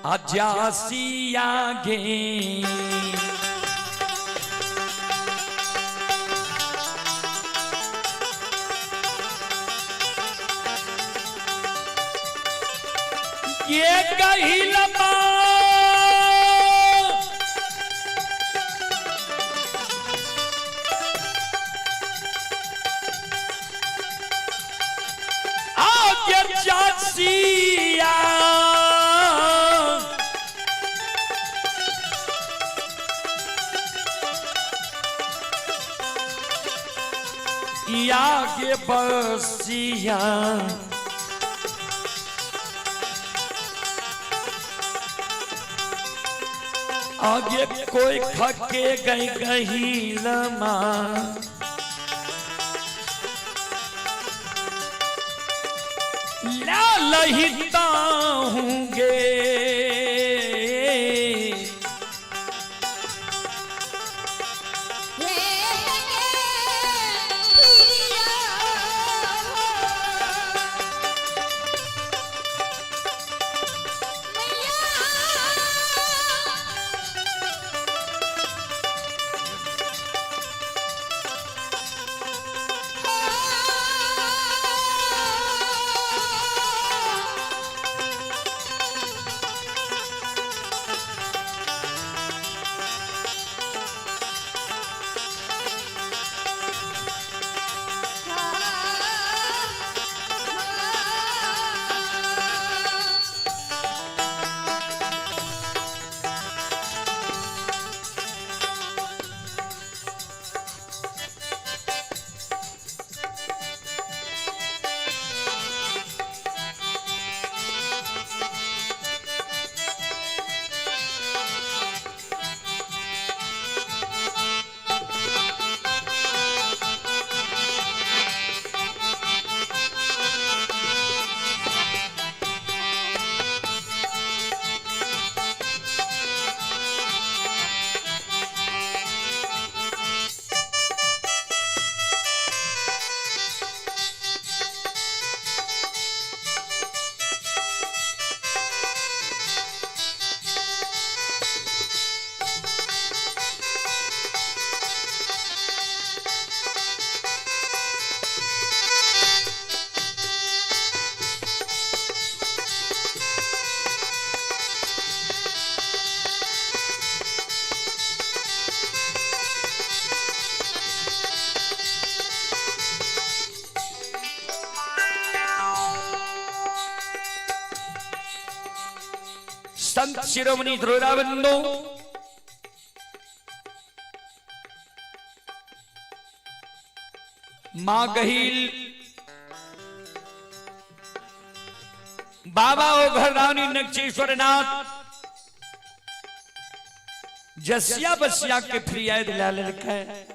आजासिया गे ये गहील जासिया आगे बसिया आगे कोई खके गई गहीलमा लहिता हूँगे संत शिरोमणि ध्रुवराबिंदु मां गहील बाबा ओघरदानी नक्षेश्वर नाथ जसिया बसिया के फिरियाद ला लिखा है।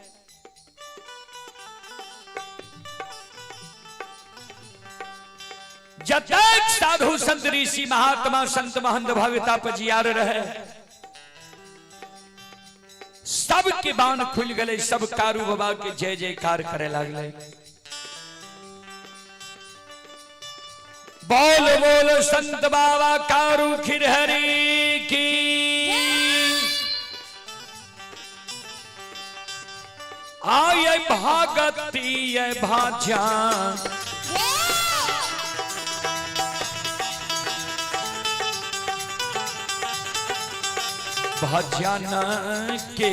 जतक साधु संत ऋषि महात्मा संत महंत भगता पजियार रहे, सब के बाण खुल गए, सब कारू बाबा के जय जयकार करे लगले। बोल बोल संत बाबा कारू खिरहरी की। आये भागती है भाजा भजन के।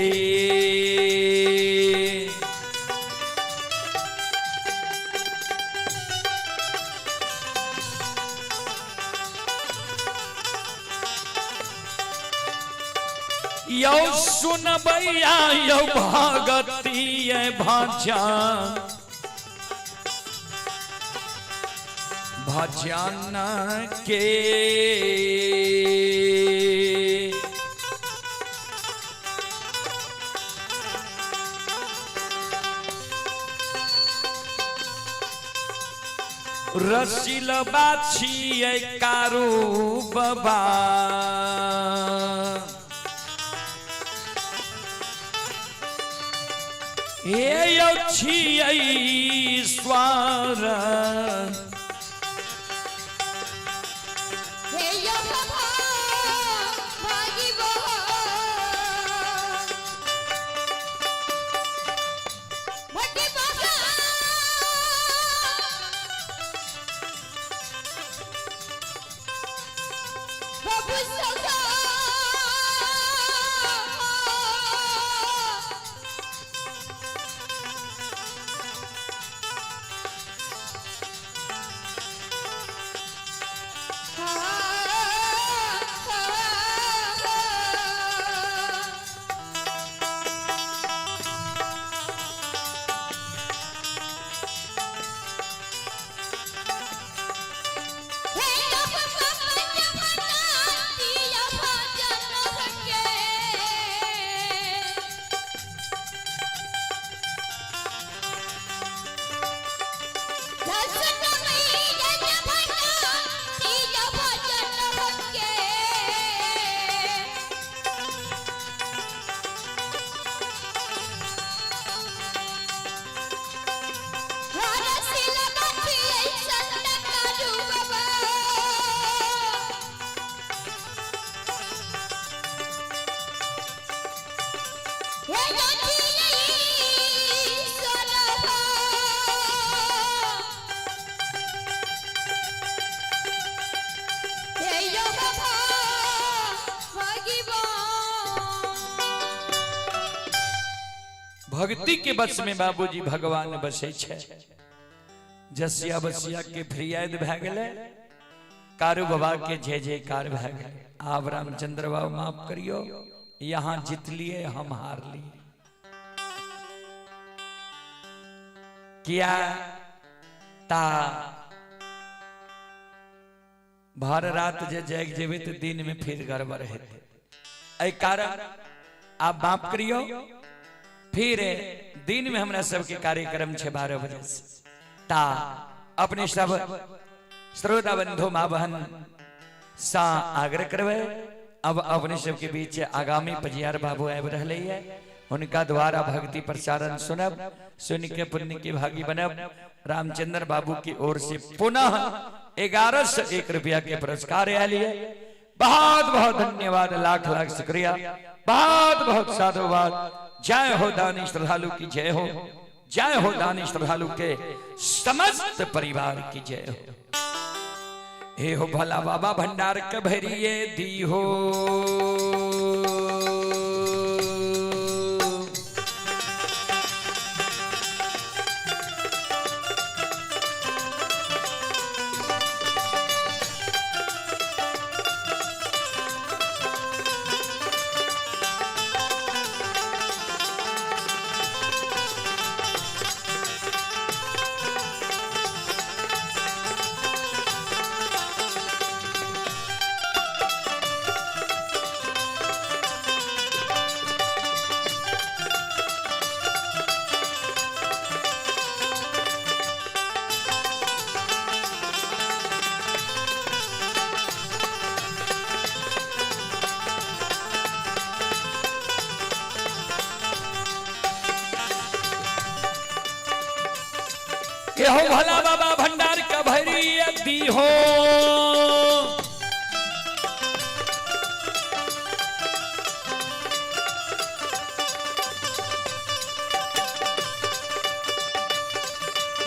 यौ सुन भैया यौ भागती है भाजा भजन के। रसिल बाछी कारू बाबा ईश्वर भक्ति के बस में बाबूजी भगवान बसे छे। जसिया बसिया के फरियाद भए गेले, कारू बाबा के जय जयकार भए गेले। आब रामचंद्र बाबू माफ करियो, यहाँ जीत लिए हम हार लिए। किया ता भर रात जे जग जेबे तो दिन में फिर गड़बड़ हेते। ऐ कारण आप माफ करियो। फिर दिन में हमरा सबके कार्यक्रम छे 12 बजे से। ता अपने सब श्रोता बंधु माँ बहन सा आग्रह करवे। अब अपने सबके बीच आगामी पजियार बाबू आब रहे है, उनका द्वारा भक्ति प्रसारण सुनब, सुन के पुण्य की भागी बनब। रामचंद्र बाबू की ओर से पुनः 1101 रुपया के पुरस्कार आए है। बहुत बहुत धन्यवाद, लाख लाख शुक्रिया, बहुत बहुत साधुवाद। जय हो दानी श्रद्धालु की जय हो, जय हो दानी श्रद्धालु के समस्त परिवार की जय हो। हे हो भला बाबा भंडार कभरिए दी हो। ये हो भला बाबा भंडार का भैरी दी हो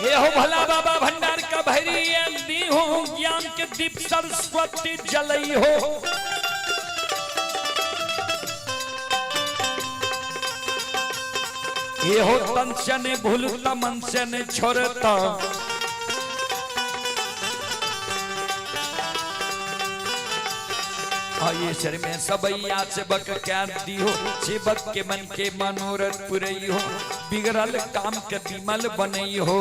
ये हो भला बाबा भंडार का भैरी दी हो ज्ञान के दीप सरस्वती जलई हो ये हो तन से ने भूलता मन से ने छोड़ता आये शर में सबैया से बक क्या दी हो सेवक के मन के मनोरथ पुरई हो बिगड़ल काम के विमल बनई हो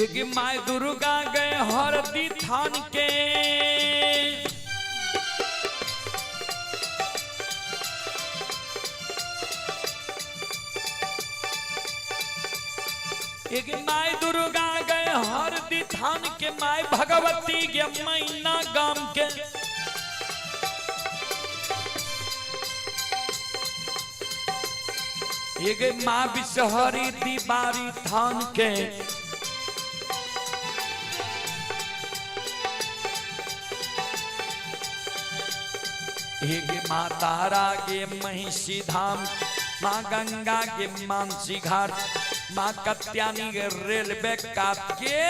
एक माय दुर्गा गए हरदी थान के एक माय दुर्गा गए हरदी थान के माय भगवती के मैना गाम के एक माँ बिसहरी दीवारी थान के एक माँ तारा के महिषी धाम माँ गंगा के मानसी घाट माँ कत्यानी के रेलवे काट के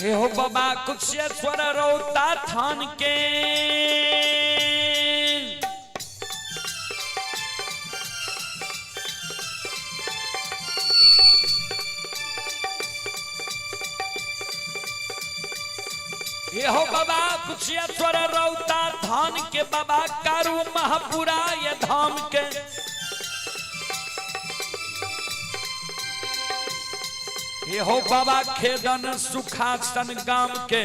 हे हो बाबा कुशेश्वर रौता थान के ये हो बाबा कुशेश्वर रौता थान के बाबा कारू महापुरा ये धाम के ये हो बाबा खेदन सुखासन गाम के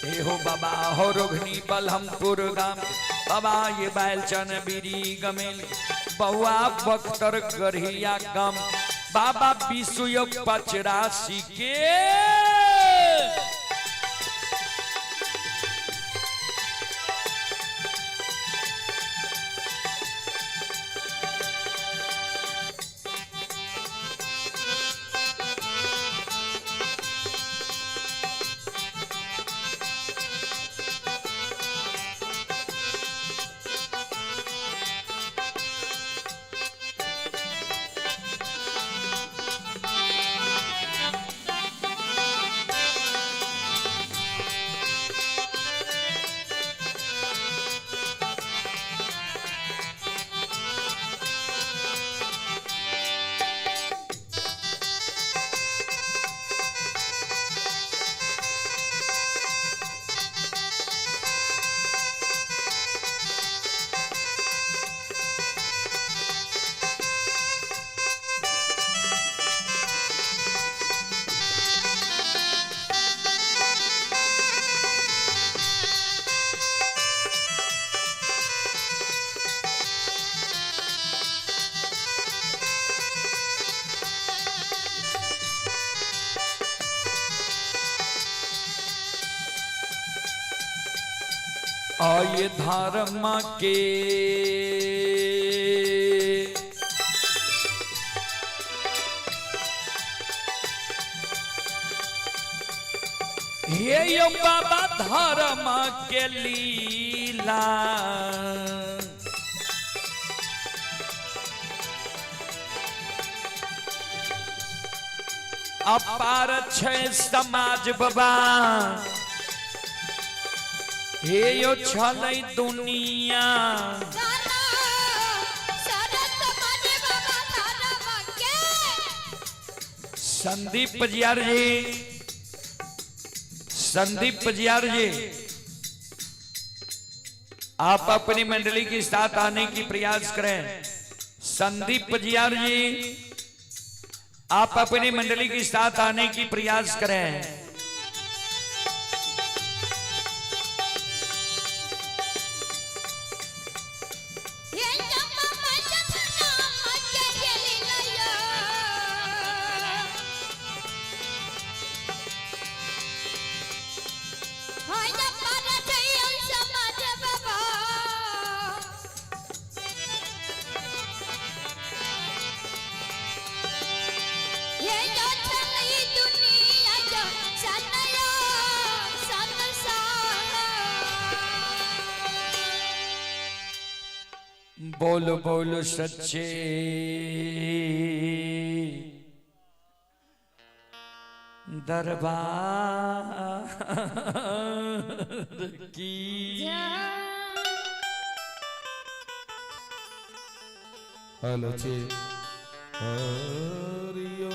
ये हो बाबा हो रोघनी बलहमपुर गाम बाबा ये बैलचन बीरी गमेल बउआ बख्तर गढ़िया गम बाबा विष्णु 85 के आये धर्म के ये यो बाबा धर्म के लीला अपार छै समाज बाबा हे यो छलै दुनिया संदीप पजियार जी आप अपनी मंडली के साथ आने की प्रयास करें। संदीप पजियार जी आप अपनी मंडली के साथ आने की प्रयास करें। बोलो बोलो सच्चे दरबार की हेलो जी हरिओ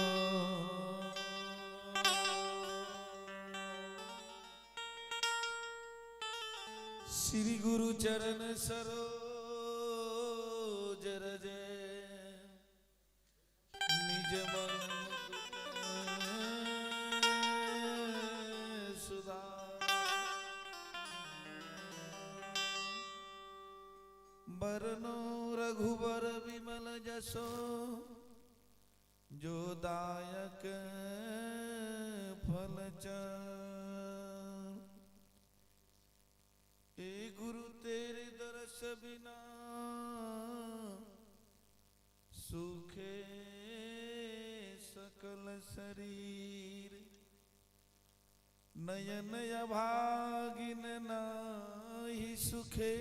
श्री गुरु चरण सरोज रज निज मन सुधा बरनो रघुबर विमल जसो जो दायक फल ए गुरु तेरे दरस बिना सूखे सकल शरीर नयन अभागिन नाही सुखे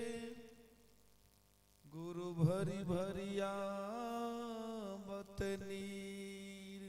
गुरु भरी भरिया बतनीर